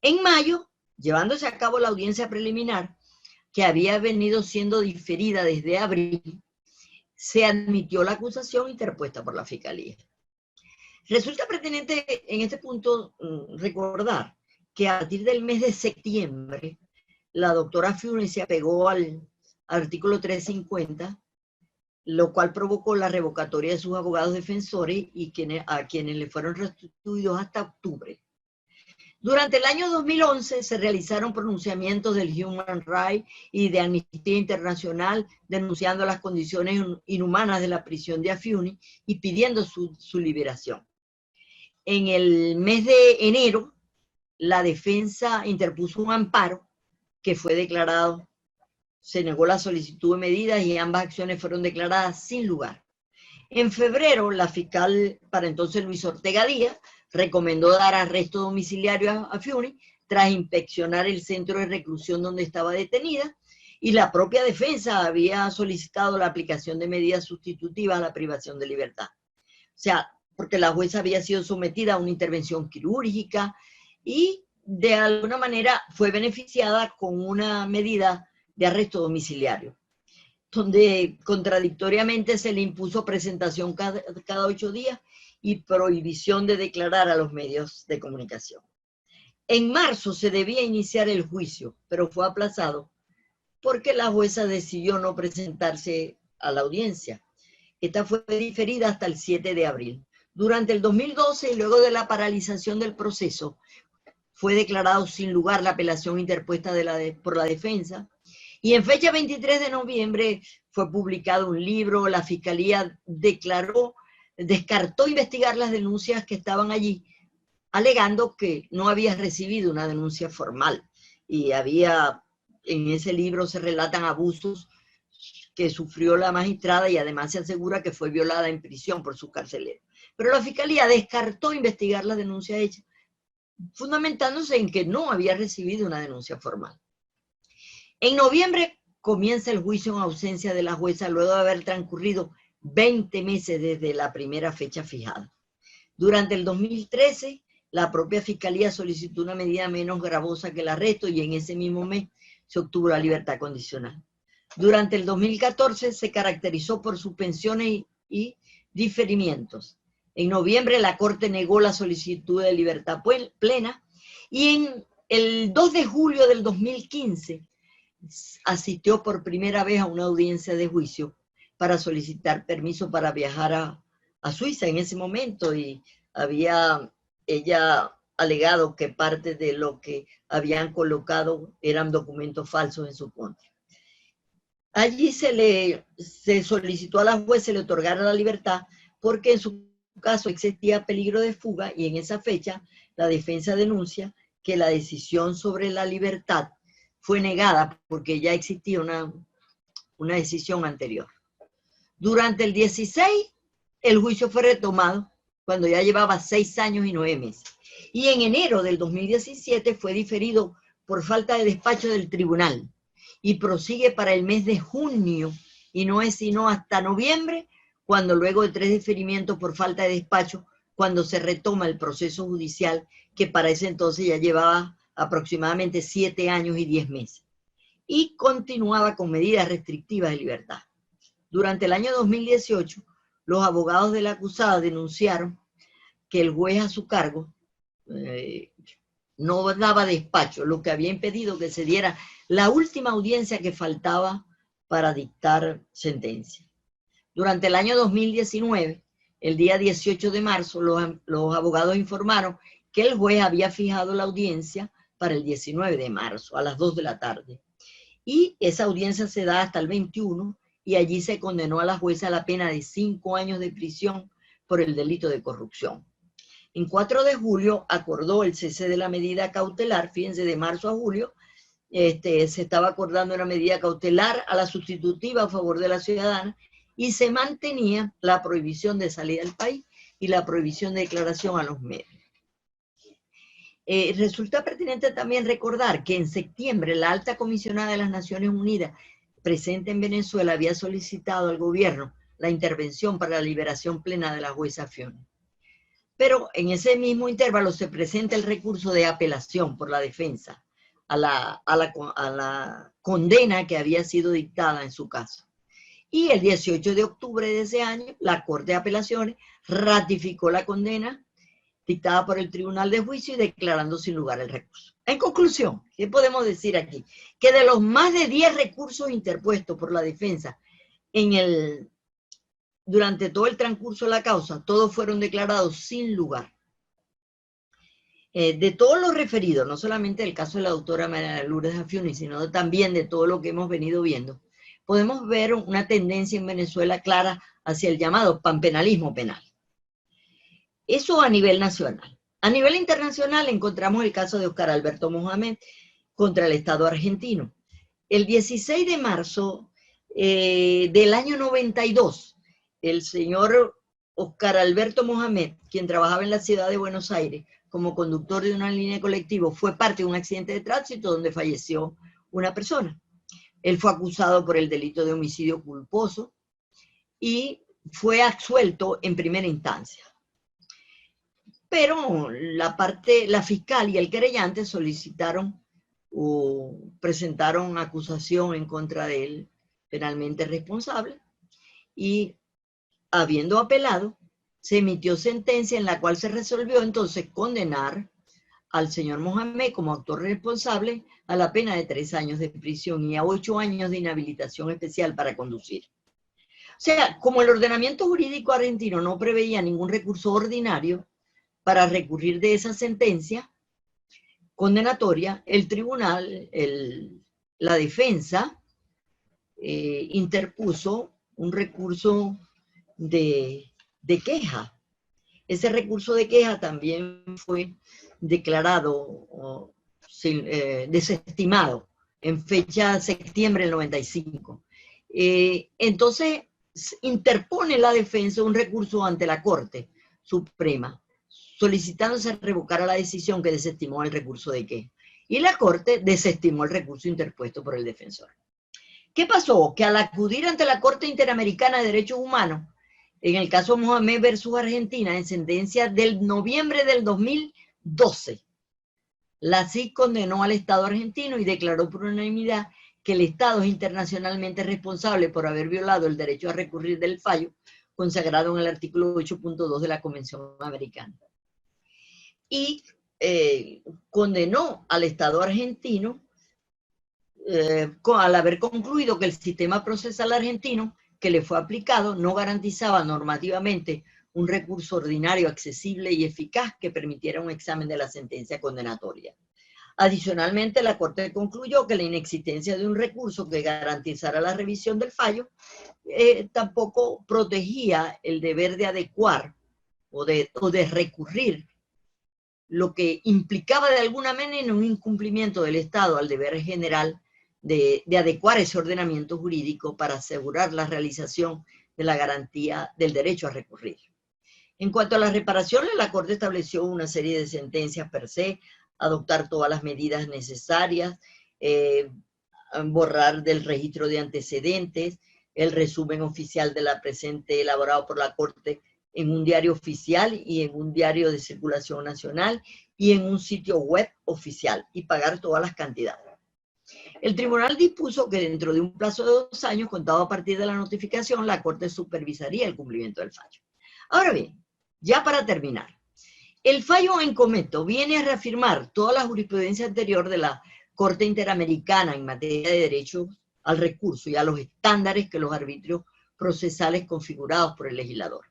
En mayo, llevándose a cabo la audiencia preliminar, que había venido siendo diferida desde abril, se admitió la acusación interpuesta por la Fiscalía. Resulta pertinente en este punto recordar que a partir del mes de septiembre, la doctora Fiune se apegó al artículo 350, lo cual provocó la revocatoria de sus abogados defensores y a quienes le fueron restituidos hasta octubre. Durante el año 2011 se realizaron pronunciamientos del Human Rights y de Amnistía Internacional denunciando las condiciones inhumanas de la prisión de Afiuni y pidiendo su liberación. En el mes de enero, la defensa interpuso un amparo que fue declarado, se negó la solicitud de medidas y ambas acciones fueron declaradas sin lugar. En febrero, la fiscal, para entonces Luis Ortega Díaz, recomendó dar arresto domiciliario a Fiuni tras inspeccionar el centro de reclusión donde estaba detenida, y la propia defensa había solicitado la aplicación de medidas sustitutivas a la privación de libertad. O sea, porque la jueza había sido sometida a una intervención quirúrgica y de alguna manera fue beneficiada con una medida de arresto domiciliario, donde contradictoriamente se le impuso presentación cada 8 días y prohibición de declarar a los medios de comunicación. En marzo se debía iniciar el juicio, pero fue aplazado porque la jueza decidió no presentarse a la audiencia. Esta fue diferida hasta el 7 de abril. Durante el 2012, y luego de la paralización del proceso, fue declarado sin lugar la apelación interpuesta por la defensa, y en fecha 23 de noviembre fue publicado un libro. La Fiscalía descartó investigar las denuncias que estaban allí, alegando que no había recibido una denuncia formal, y en ese libro se relatan abusos que sufrió la magistrada y además se asegura que fue violada en prisión por su carcelero. Pero la Fiscalía descartó investigar las denuncias hechas, fundamentándose en que no había recibido una denuncia formal. En noviembre comienza el juicio en ausencia de la jueza luego de haber transcurrido 20 meses desde la primera fecha fijada. Durante el 2013, la propia Fiscalía solicitó una medida menos gravosa que el arresto y en ese mismo mes se obtuvo la libertad condicional. Durante el 2014 se caracterizó por suspensiones y diferimientos. En noviembre la Corte negó la solicitud de libertad plena y en el 2 de julio del 2015 asistió por primera vez a una audiencia de juicio para solicitar permiso para viajar a Suiza en ese momento, y había ella alegado que parte de lo que habían colocado eran documentos falsos en su contra. Allí se solicitó a la juez se le otorgara la libertad porque en su caso existía peligro de fuga, y en esa fecha la defensa denuncia que la decisión sobre la libertad fue negada porque ya existía una decisión anterior. Durante el 16, el juicio fue retomado cuando ya llevaba 6 años y 9 meses. Y en enero del 2017 fue diferido por falta de despacho del tribunal y prosigue para el mes de junio, y no es sino hasta noviembre, cuando luego de 3 diferimientos por falta de despacho, cuando se retoma el proceso judicial, que para ese entonces ya llevaba aproximadamente 7 años y 10 meses, y continuaba con medidas restrictivas de libertad. Durante el año 2018, los abogados de la acusada denunciaron que el juez a su cargo no daba despacho, lo que había impedido que se diera la última audiencia que faltaba para dictar sentencia. Durante el año 2019, el día 18 de marzo, los abogados informaron que el juez había fijado la audiencia para el 19 de marzo, a las 2 de la tarde. Y esa audiencia se da hasta el 21, y allí se condenó a la jueza a la pena de 5 años de prisión por el delito de corrupción. En 4 de julio acordó el cese de la medida cautelar, fíjense, de marzo a julio, se estaba acordando una medida cautelar a la sustitutiva a favor de la ciudadana y se mantenía la prohibición de salida del país y la prohibición de declaración a los medios. Resulta pertinente también recordar que en septiembre la alta comisionada de las Naciones Unidas presente en Venezuela había solicitado al gobierno la intervención para la liberación plena de la jueza Fiona. Pero en ese mismo intervalo se presenta el recurso de apelación por la defensa a la condena que había sido dictada en su caso. Y el 18 de octubre de ese año, la Corte de Apelaciones ratificó la condena dictada por el Tribunal de Juicio y declarando sin lugar el recurso. En conclusión, ¿qué podemos decir aquí? Que de los más de 10 recursos interpuestos por la defensa durante todo el transcurso de la causa, todos fueron declarados sin lugar. De todos los referidos, no solamente del caso de la doctora María Lourdes Afiuni, sino también de todo lo que hemos venido viendo, podemos ver una tendencia en Venezuela clara hacia el llamado panpenalismo penal. Eso a nivel nacional. A nivel internacional encontramos el caso de Oscar Alberto Mohamed contra el Estado argentino. El 16 de marzo del año 92, el señor Oscar Alberto Mohamed, quien trabajaba en la ciudad de Buenos Aires como conductor de una línea de colectivo, fue parte de un accidente de tránsito donde falleció una persona. Él fue acusado por el delito de homicidio culposo y fue absuelto en primera instancia. Pero la fiscal y el querellante solicitaron o presentaron acusación en contra de él penalmente responsable y habiendo apelado, se emitió sentencia en la cual se resolvió entonces condenar al señor Mohamed como actor responsable a la pena de 3 años de prisión y a 8 años de inhabilitación especial para conducir. O sea, como el ordenamiento jurídico argentino no preveía ningún recurso ordinario para recurrir de esa sentencia condenatoria, el tribunal, la defensa, interpuso un recurso de queja. Ese recurso de queja también fue declarado desestimado en fecha de septiembre del 95. Entonces, interpone la defensa un recurso ante la Corte Suprema, solicitándose revocar la decisión que desestimó el recurso de queja. Y la Corte desestimó el recurso interpuesto por el defensor. ¿Qué pasó? Que al acudir ante la Corte Interamericana de Derechos Humanos, en el caso Mohamed versus Argentina, en sentencia del noviembre del 2012, la CID condenó al Estado argentino y declaró por unanimidad que el Estado es internacionalmente responsable por haber violado el derecho a recurrir del fallo consagrado en el artículo 8.2 de la Convención Americana. Y condenó al Estado argentino al haber concluido que el sistema procesal argentino que le fue aplicado no garantizaba normativamente un recurso ordinario accesible y eficaz que permitiera un examen de la sentencia condenatoria. Adicionalmente, la Corte concluyó que la inexistencia de un recurso que garantizara la revisión del fallo tampoco protegía el deber de adecuar o de recurrir, lo que implicaba de alguna manera un incumplimiento del Estado al deber general de adecuar ese ordenamiento jurídico para asegurar la realización de la garantía del derecho a recurrir. En cuanto a las reparaciones, la Corte estableció una serie de sentencias per se, adoptar todas las medidas necesarias, borrar del registro de antecedentes, el resumen oficial de la presente elaborado por la Corte en un diario oficial y en un diario de circulación nacional y en un sitio web oficial y pagar todas las cantidades. El tribunal dispuso que dentro de un plazo de 2 años, contado a partir de la notificación, la Corte supervisaría el cumplimiento del fallo. Ahora bien, ya para terminar, el fallo en comento viene a reafirmar toda la jurisprudencia anterior de la Corte Interamericana en materia de derecho al recurso y a los estándares que los arbitrios procesales configurados por el legislador.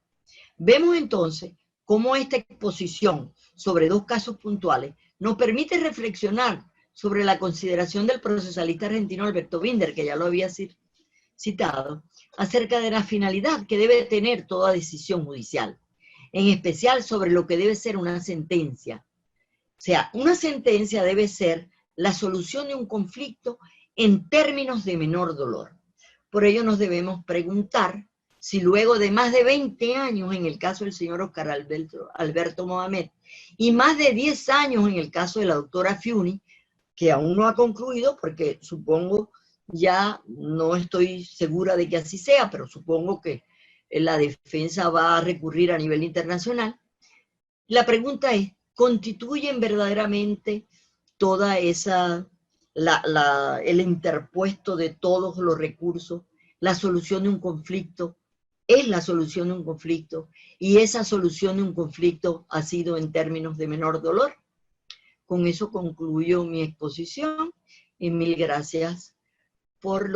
Vemos entonces cómo esta exposición sobre 2 casos puntuales nos permite reflexionar sobre la consideración del procesalista argentino Alberto Binder, que ya lo había citado acerca de la finalidad que debe tener toda decisión judicial, en especial sobre lo que debe ser una sentencia. O sea, una sentencia debe ser la solución de un conflicto en términos de menor dolor. Por ello nos debemos preguntar si luego de más de 20 años en el caso del señor Oscar Alberto Mohamed y más de 10 años en el caso de la doctora Fiuni, que aún no ha concluido porque supongo, ya no estoy segura de que así sea, pero supongo que la defensa va a recurrir a nivel internacional. La pregunta es, ¿constituyen verdaderamente toda esa, el interpuesto de todos los recursos, la solución de un conflicto? Es la solución de un conflicto, y esa solución de un conflicto ha sido en términos de menor dolor. Con eso concluyo mi exposición y mil gracias por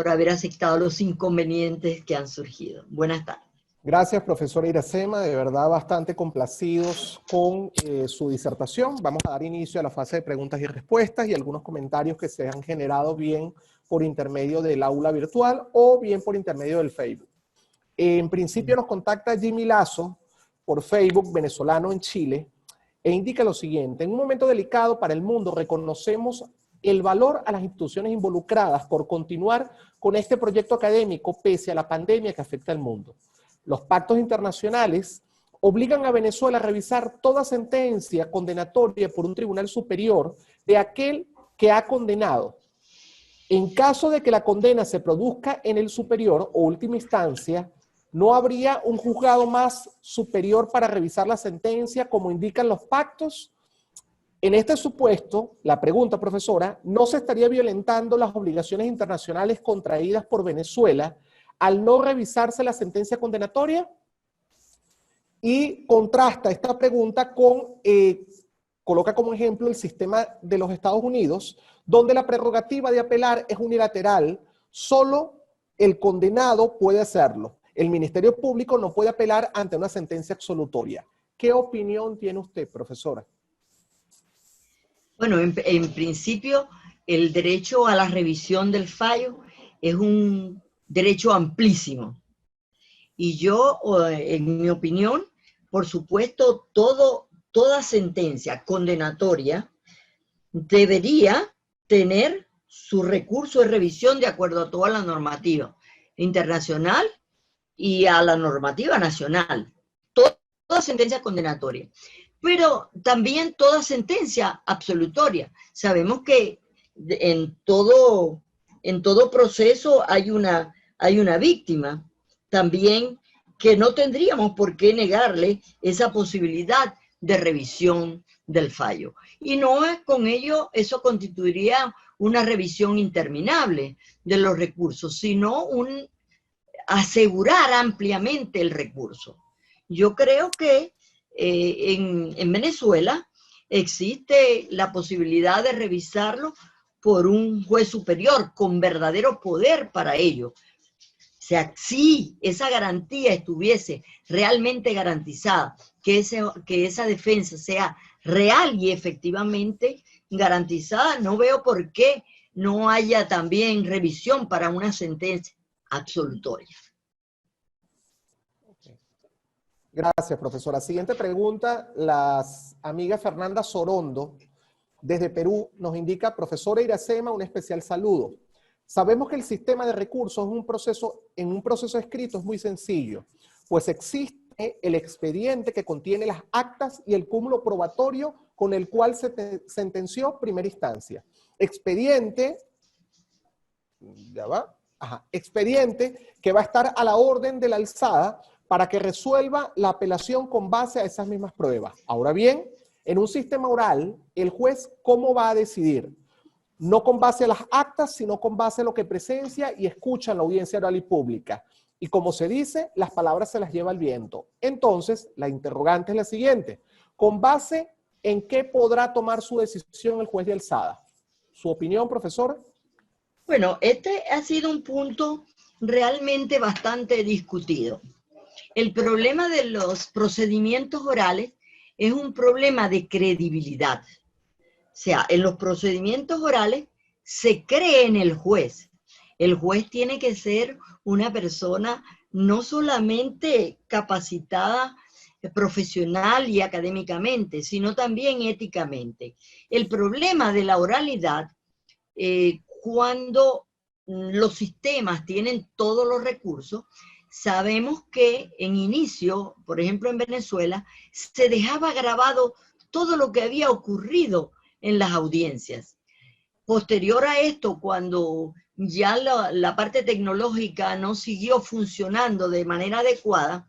haber aceptado los inconvenientes que han surgido. Buenas tardes. Gracias, profesora Iracema, de verdad bastante complacidos con su disertación. Vamos a dar inicio a la fase de preguntas y respuestas y algunos comentarios que se han generado bien por intermedio del aula virtual o bien por intermedio del Facebook. En principio nos contacta Jimmy Lazo por Facebook, venezolano en Chile, e indica lo siguiente: en un momento delicado para el mundo reconocemos el valor a las instituciones involucradas por continuar con este proyecto académico pese a la pandemia que afecta al mundo. Los pactos internacionales obligan a Venezuela a revisar toda sentencia condenatoria por un tribunal superior de aquel que ha condenado. En caso de que la condena se produzca en el superior o última instancia, ¿no habría un juzgado más superior para revisar la sentencia como indican los pactos? En este supuesto, la pregunta, profesora, ¿no se estaría violentando las obligaciones internacionales contraídas por Venezuela al no revisarse la sentencia condenatoria? Y contrasta esta pregunta con, coloca como ejemplo el sistema de los Estados Unidos, donde la prerrogativa de apelar es unilateral, solo el condenado puede hacerlo. El Ministerio Público no puede apelar ante una sentencia absolutoria. ¿Qué opinión tiene usted, profesora? Bueno, en principio, el derecho a la revisión del fallo es un derecho amplísimo. Y yo, en mi opinión, por supuesto, toda sentencia condenatoria debería tener su recurso de revisión de acuerdo a toda la normativa internacional y a la normativa nacional. Toda sentencia condenatoria. Pero también toda sentencia absolutoria. Sabemos que en todo proceso hay una víctima también, que no tendríamos por qué negarle esa posibilidad de revisión del fallo. Y no es con ello, eso constituiría una revisión interminable de los recursos, sino asegurar ampliamente el recurso. Yo creo que en Venezuela existe la posibilidad de revisarlo por un juez superior con verdadero poder para ello. O sea, si esa garantía estuviese realmente garantizada, que esa defensa sea real y efectivamente garantizada, no veo por qué no haya también revisión para una sentencia absolutoria. Gracias, profesora. Siguiente pregunta, la amiga Fernanda Sorondo, desde Perú, nos indica: profesora Iracema, un especial saludo. Sabemos que el sistema de recursos en un proceso escrito es muy sencillo, pues existe el expediente que contiene las actas y el cúmulo probatorio con el cual se sentenció primera instancia. Expediente que va a estar a la orden de la alzada para que resuelva la apelación con base a esas mismas pruebas. Ahora bien, en un sistema oral, el juez, ¿cómo va a decidir? No con base a las actas, sino con base a lo que presencia y escucha en la audiencia oral y pública. Y como se dice, las palabras se las lleva el viento. Entonces, la interrogante es la siguiente: ¿con base en qué podrá tomar su decisión el juez de alzada? ¿Su opinión, profesora? Bueno, este ha sido un punto realmente bastante discutido. El problema de los procedimientos orales es un problema de credibilidad. O sea, en los procedimientos orales se cree en el juez. El juez tiene que ser una persona no solamente capacitada profesional y académicamente, sino también éticamente. El problema de la oralidad, cuando los sistemas tienen todos los recursos, sabemos que en inicio, por ejemplo en Venezuela, se dejaba grabado todo lo que había ocurrido en las audiencias. Posterior a esto, cuando ya la parte tecnológica no siguió funcionando de manera adecuada,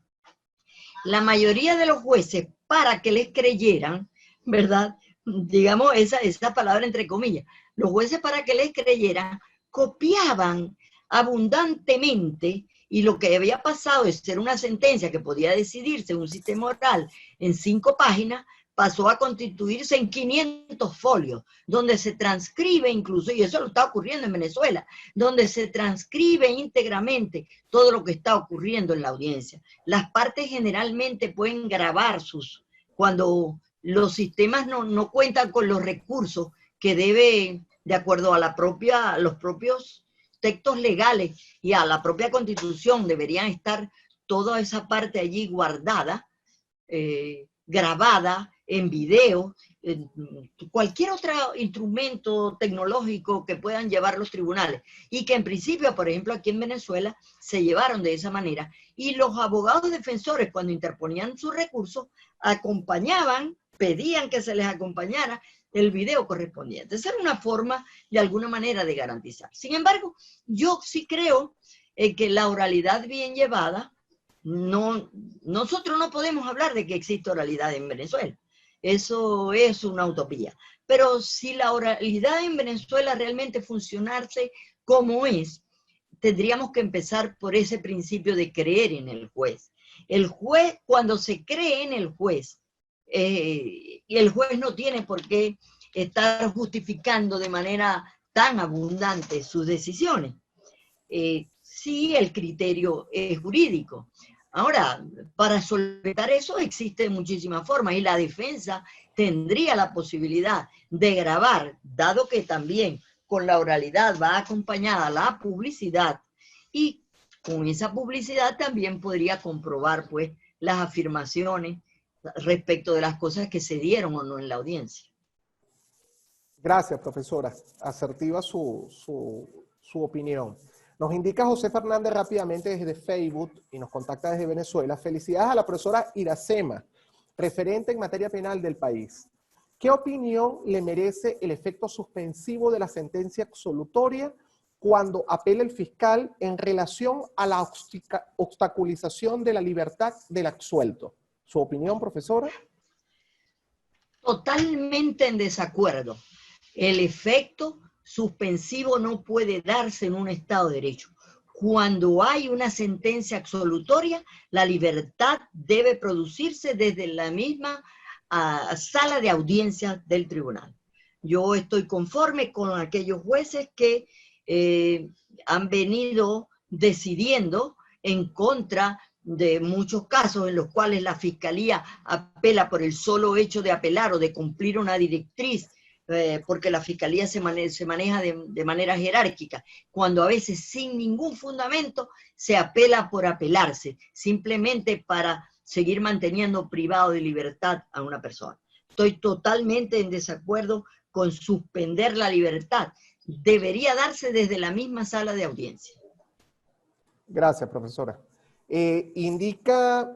la mayoría de los jueces, para que les creyeran, ¿verdad? Digamos esa palabra entre comillas, los jueces para que les creyeran, copiaban abundantemente, y lo que había pasado es ser una sentencia que podía decidirse en un sistema oral en 5 páginas, pasó a constituirse en 500 folios, donde se transcribe incluso, y eso lo está ocurriendo en Venezuela, donde se transcribe íntegramente todo lo que está ocurriendo en la audiencia. Las partes generalmente pueden grabar cuando los sistemas no cuentan con los recursos que debe, de acuerdo a los propios textos legales y a la propia Constitución, deberían estar toda esa parte allí guardada, grabada en video, cualquier otro instrumento tecnológico que puedan llevar los tribunales, y que en principio, por ejemplo, aquí en Venezuela, se llevaron de esa manera, y los abogados defensores, cuando interponían sus recursos, acompañaban, pedían que se les acompañara el video correspondiente. Esa era una forma, de alguna manera, de garantizar. Sin embargo, yo sí creo que la oralidad bien llevada, nosotros no podemos hablar de que existe oralidad en Venezuela. Eso es una utopía. Pero si la oralidad en Venezuela realmente funcionase como es, tendríamos que empezar por ese principio de creer en el juez. El juez, cuando se cree en el juez, y el juez no tiene por qué estar justificando de manera tan abundante sus decisiones. Sí, el criterio es jurídico. Ahora, para solventar eso existen muchísimas formas, y la defensa tendría la posibilidad de grabar, dado que también con la oralidad va acompañada la publicidad, y con esa publicidad también podría comprobar pues las afirmaciones respecto de las cosas que se dieron o no en la audiencia. Gracias, profesora. Asertiva su opinión. Nos indica José Fernández rápidamente desde Facebook y nos contacta desde Venezuela. Felicidades a la profesora Iracema, referente en materia penal del país. ¿Qué opinión le merece el efecto suspensivo de la sentencia absolutoria cuando apela el fiscal en relación a la obstaculización de la libertad del absuelto? ¿Su opinión, profesora? Totalmente en desacuerdo. El efecto suspensivo no puede darse en un Estado de Derecho. Cuando hay una sentencia absolutoria, la libertad debe producirse desde la misma sala de audiencia del tribunal. Yo estoy conforme con aquellos jueces que han venido decidiendo en contra de muchos casos en los cuales la Fiscalía apela por el solo hecho de apelar o de cumplir una directriz, porque la Fiscalía se maneja de manera jerárquica, cuando a veces sin ningún fundamento se apela por apelarse, simplemente para seguir manteniendo privado de libertad a una persona. Estoy totalmente en desacuerdo con suspender la libertad. Debería darse desde la misma sala de audiencia. Gracias, profesora. Indica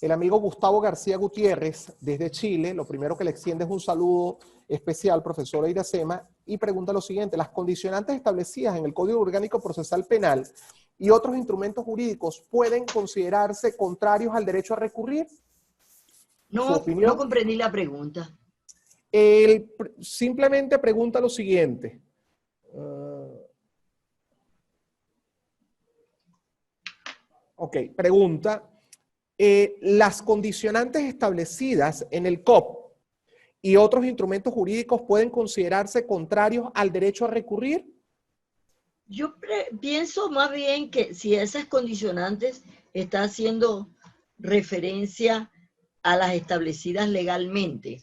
el amigo Gustavo García Gutiérrez desde Chile. Lo primero que le extiende es un saludo especial, profesora Iracema, y pregunta lo siguiente: las condicionantes establecidas en el Código Orgánico Procesal Penal y otros instrumentos jurídicos pueden considerarse contrarios al derecho a recurrir. No comprendí la pregunta. Simplemente pregunta lo siguiente. Pregunta, ¿las condicionantes establecidas en el COP y otros instrumentos jurídicos pueden considerarse contrarios al derecho a recurrir? Yo pienso más bien que si esas condicionantes están haciendo referencia a las establecidas legalmente,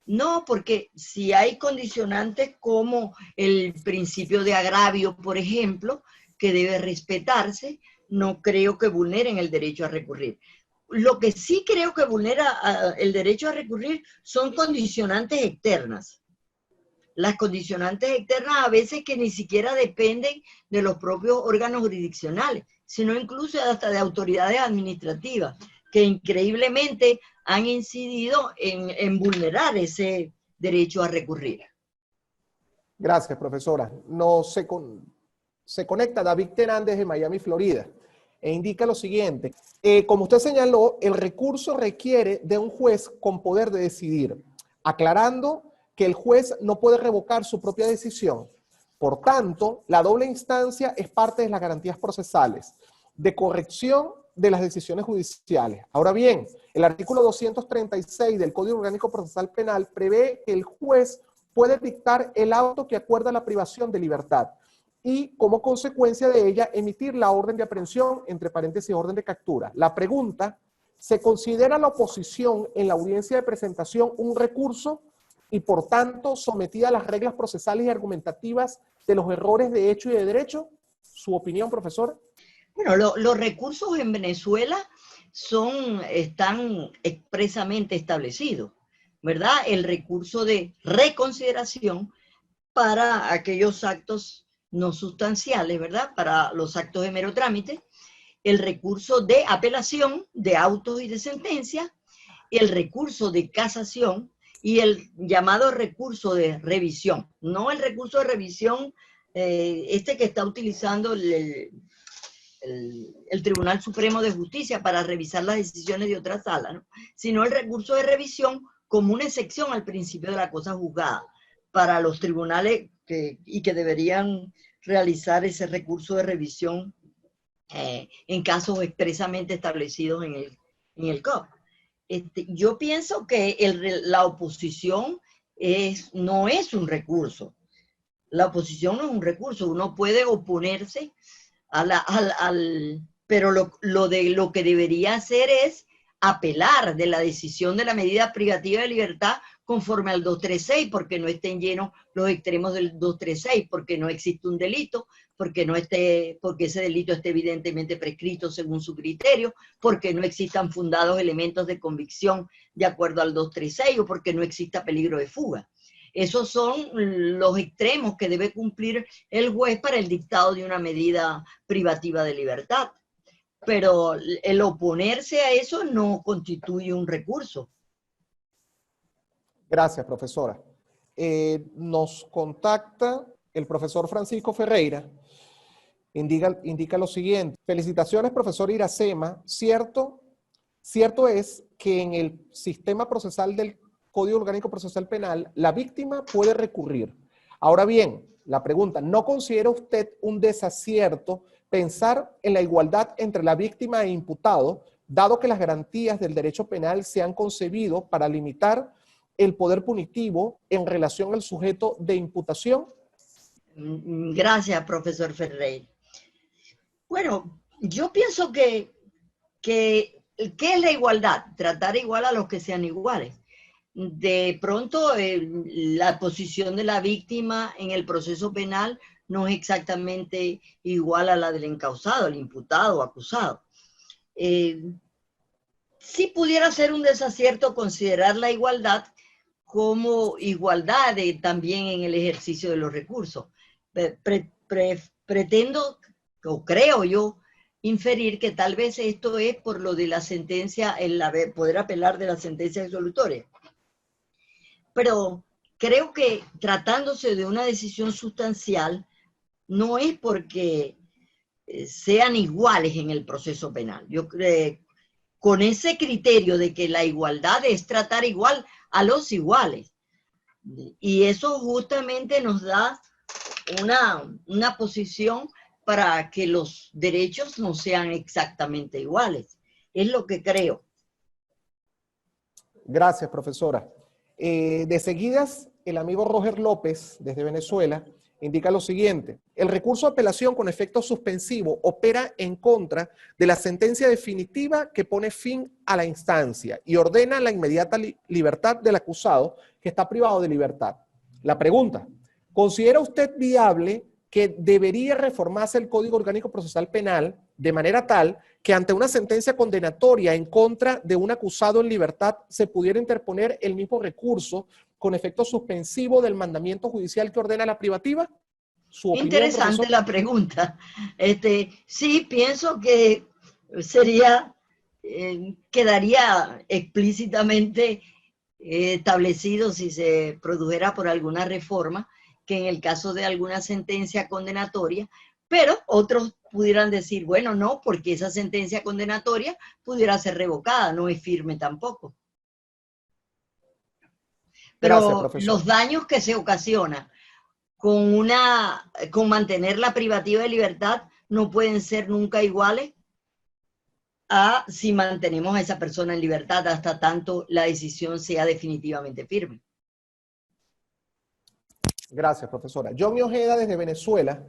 No, porque si hay condicionantes como el principio de agravio, por ejemplo, que debe respetarse, no creo que vulneren el derecho a recurrir. Lo que sí creo que vulnera el derecho a recurrir son condicionantes externas. Las condicionantes externas a veces que ni siquiera dependen de los propios órganos jurisdiccionales, sino incluso hasta de autoridades administrativas, que increíblemente han incidido en vulnerar ese derecho a recurrir. Gracias, profesora. Se conecta David Hernández de Miami, Florida, e indica lo siguiente. Como usted señaló, el recurso requiere de un juez con poder de decidir, aclarando que el juez no puede revocar su propia decisión. Por tanto, la doble instancia es parte de las garantías procesales de corrección de las decisiones judiciales. Ahora bien, el artículo 236 del Código Orgánico Procesal Penal prevé que el juez puede dictar el auto que acuerda la privación de libertad y, como consecuencia de ella, emitir la orden de aprehensión, entre paréntesis, orden de captura. La pregunta: ¿se considera la oposición en la audiencia de presentación un recurso y, por tanto, sometida a las reglas procesales y argumentativas de los errores de hecho y de derecho? ¿Su opinión, profesor? Bueno, los recursos en Venezuela están expresamente establecidos, ¿verdad? El recurso de reconsideración para aquellos actos no sustanciales, ¿verdad? Para los actos de mero trámite, el recurso de apelación de autos y de sentencias, el recurso de casación y el llamado recurso de revisión. No el recurso de revisión, que está utilizando el Tribunal Supremo de Justicia para revisar las decisiones de otra sala, ¿no? Sino el recurso de revisión como una excepción al principio de la cosa juzgada para los tribunales que deberían realizar ese recurso de revisión en casos expresamente establecidos en el COP. Yo pienso que la oposición no es un recurso. La oposición no es un recurso. Uno puede oponerse pero lo que debería hacer es apelar de la decisión de la medida privativa de libertad conforme al 236, porque no estén llenos los extremos del 236, porque no existe un delito, porque ese delito esté evidentemente prescrito según su criterio, porque no existan fundados elementos de convicción de acuerdo al 236 o porque no exista peligro de fuga. Esos son los extremos que debe cumplir el juez para el dictado de una medida privativa de libertad. Pero el oponerse a eso no constituye un recurso. Gracias, profesora. Nos contacta el profesor Francisco Ferreira. Indica lo siguiente. Felicitaciones, profesor Iracema. Cierto es que en el sistema procesal del Código Orgánico Procesal Penal, la víctima puede recurrir. Ahora bien, la pregunta: ¿no considera usted un desacierto pensar en la igualdad entre la víctima e imputado, dado que las garantías del derecho penal se han concebido para limitar el poder punitivo en relación al sujeto de imputación? Gracias, profesor Ferreira. Bueno, yo pienso que ¿qué es la igualdad? Tratar igual a los que sean iguales. De pronto, la posición de la víctima en el proceso penal no es exactamente igual a la del encausado, el imputado o acusado. Sí pudiera ser un desacierto considerar la igualdad como igualdad también en el ejercicio de los recursos. Pretendo, o creo yo, inferir que tal vez esto es por lo de la sentencia, poder apelar de la sentencia absolutoria. Pero creo que tratándose de una decisión sustancial, no es porque sean iguales en el proceso penal. Yo creo con ese criterio de que la igualdad es tratar igual a los iguales. Y eso justamente nos da una posición para que los derechos no sean exactamente iguales. Es lo que creo. Gracias, profesora. De seguidas, el amigo Roger López, desde Venezuela, indica lo siguiente: el recurso de apelación con efecto suspensivo opera en contra de la sentencia definitiva que pone fin a la instancia y ordena la inmediata libertad del acusado que está privado de libertad. La pregunta: ¿considera usted viable que debería reformarse el Código Orgánico Procesal Penal de manera tal que ante una sentencia condenatoria en contra de un acusado en libertad se pudiera interponer el mismo recurso con efecto suspensivo del mandamiento judicial que ordena la privativa? ¿Su opinión, Interesante profesor? la pregunta. Sí, pienso que sería, quedaría explícitamente establecido si se produjera por alguna reforma, que en el caso de alguna sentencia condenatoria, pero otros pudieran decir, bueno, no, porque esa sentencia condenatoria pudiera ser revocada, no es firme tampoco. Gracias, Pero profesor. los daños que se ocasionan con mantener la privativa de libertad no pueden ser nunca iguales a si mantenemos a esa persona en libertad hasta tanto la decisión sea definitivamente firme. Gracias, profesora. Johnny Ojeda, desde Venezuela,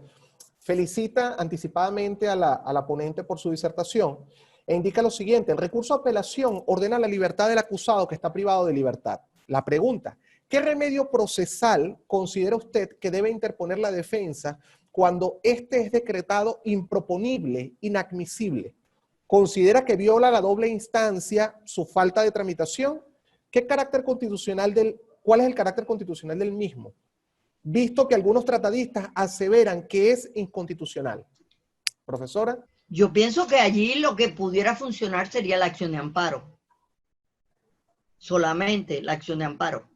felicita anticipadamente a la ponente por su disertación e indica lo siguiente: el recurso de apelación ordena la libertad del acusado que está privado de libertad. La pregunta: ¿qué remedio procesal considera usted que debe interponer la defensa cuando este es decretado improponible, inadmisible? ¿Considera que viola la doble instancia su falta de tramitación? ¿Cuál es el carácter constitucional del mismo, visto que algunos tratadistas aseveran que es inconstitucional? Profesora. Yo pienso que allí lo que pudiera funcionar sería la acción de amparo. Solamente la acción de amparo.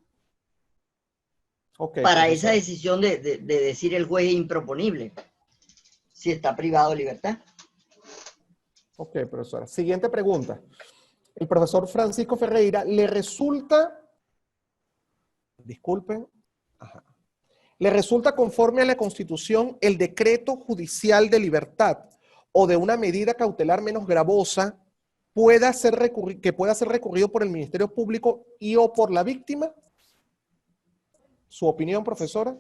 Okay, para profesora. esa decisión de decir el juez es improponible, si está privado de libertad. Ok, profesora. Siguiente pregunta. El profesor Francisco Ferreira, ¿le resulta, disculpen, le resulta conforme a la Constitución el decreto judicial de libertad o de una medida cautelar menos gravosa que pueda ser recurrido por el Ministerio Público y o por la víctima? ¿Su opinión, profesora?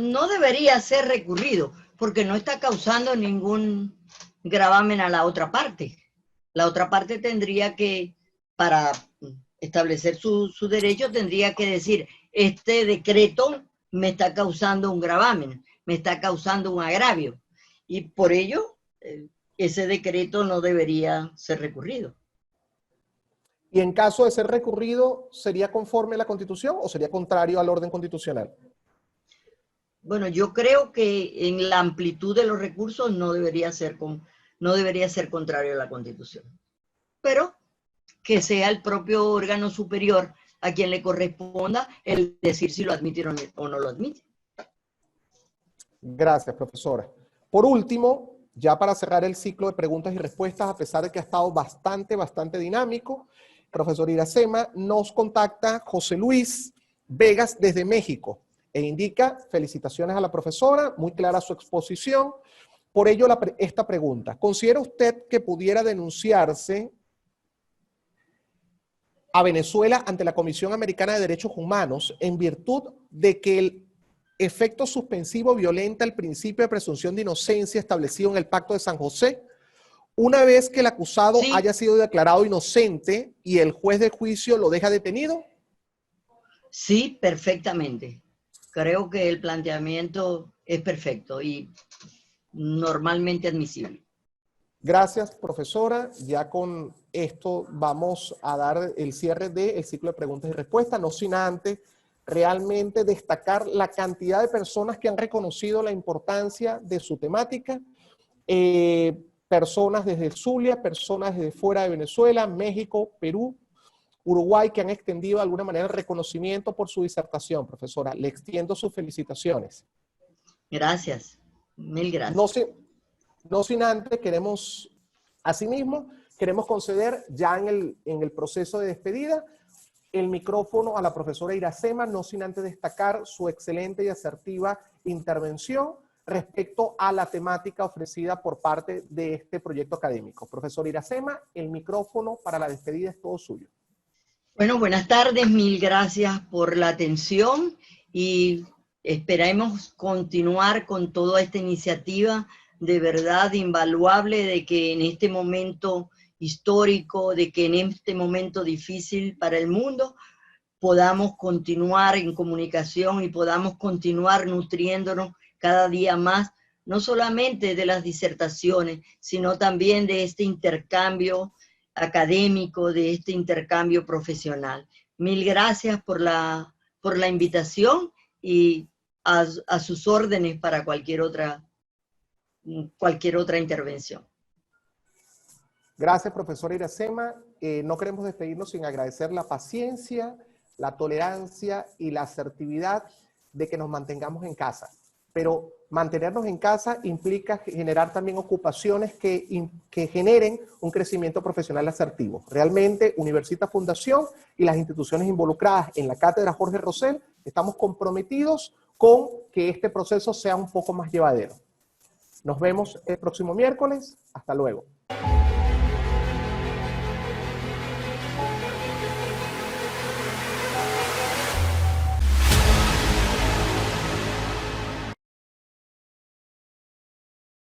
No debería ser recurrido, porque no está causando ningún gravamen a la otra parte. La otra parte tendría que, para establecer su derecho, tendría que decir, este decreto me está causando un gravamen, me está causando un agravio, y por ello ese decreto no debería ser recurrido. Y en caso de ser recurrido, ¿sería conforme a la Constitución o sería contrario al orden constitucional? Bueno, yo creo que en la amplitud de los recursos no debería ser contrario a la Constitución. Pero que sea el propio órgano superior a quien le corresponda el decir si lo admite o no lo admite. Gracias, profesora. Por último, ya para cerrar el ciclo de preguntas y respuestas, a pesar de que ha estado bastante dinámico, profesor Iracema, nos contacta José Luis Vegas desde México e indica: felicitaciones a la profesora, muy clara su exposición. Por ello, esta pregunta: ¿considera usted que pudiera denunciarse a Venezuela ante la Comisión Americana de Derechos Humanos en virtud de que el efecto suspensivo violenta el principio de presunción de inocencia establecido en el Pacto de San José, una vez que el acusado haya sido declarado inocente y el juez de juicio lo deja detenido? Sí, perfectamente. Creo que el planteamiento es perfecto y normalmente admisible. Gracias, profesora. Ya con esto vamos a dar el cierre del ciclo de preguntas y respuestas, no sin antes realmente destacar la cantidad de personas que han reconocido la importancia de su temática. Personas desde el Zulia, personas desde fuera de Venezuela, México, Perú, Uruguay, que han extendido de alguna manera el reconocimiento por su disertación, profesora. Le extiendo sus felicitaciones. Gracias, mil gracias. No sin antes asimismo, queremos conceder ya en el proceso de despedida el micrófono a la profesora Iracema, no sin antes destacar su excelente y asertiva intervención respecto a la temática ofrecida por parte de este proyecto académico. Profesora Iracema, el micrófono para la despedida es todo suyo. Bueno, buenas tardes, mil gracias por la atención y Esperemos continuar con toda esta iniciativa de verdad invaluable, de que en este momento histórico, de que en este momento difícil para el mundo, podamos continuar en comunicación y podamos continuar nutriéndonos cada día más, no solamente de las disertaciones, sino también de este intercambio académico, de este intercambio profesional. Mil gracias por la invitación y a sus órdenes para cualquier otra intervención. Gracias, profesora Iracema. No queremos despedirnos sin agradecer la paciencia, la tolerancia y la asertividad de que nos mantengamos en casa. Pero mantenernos en casa implica generar también ocupaciones que generen un crecimiento profesional asertivo. Realmente, Universitas Fundación y las instituciones involucradas en la Cátedra Jorge Rosell estamos comprometidos con que este proceso sea un poco más llevadero. Nos vemos el próximo miércoles. Hasta luego.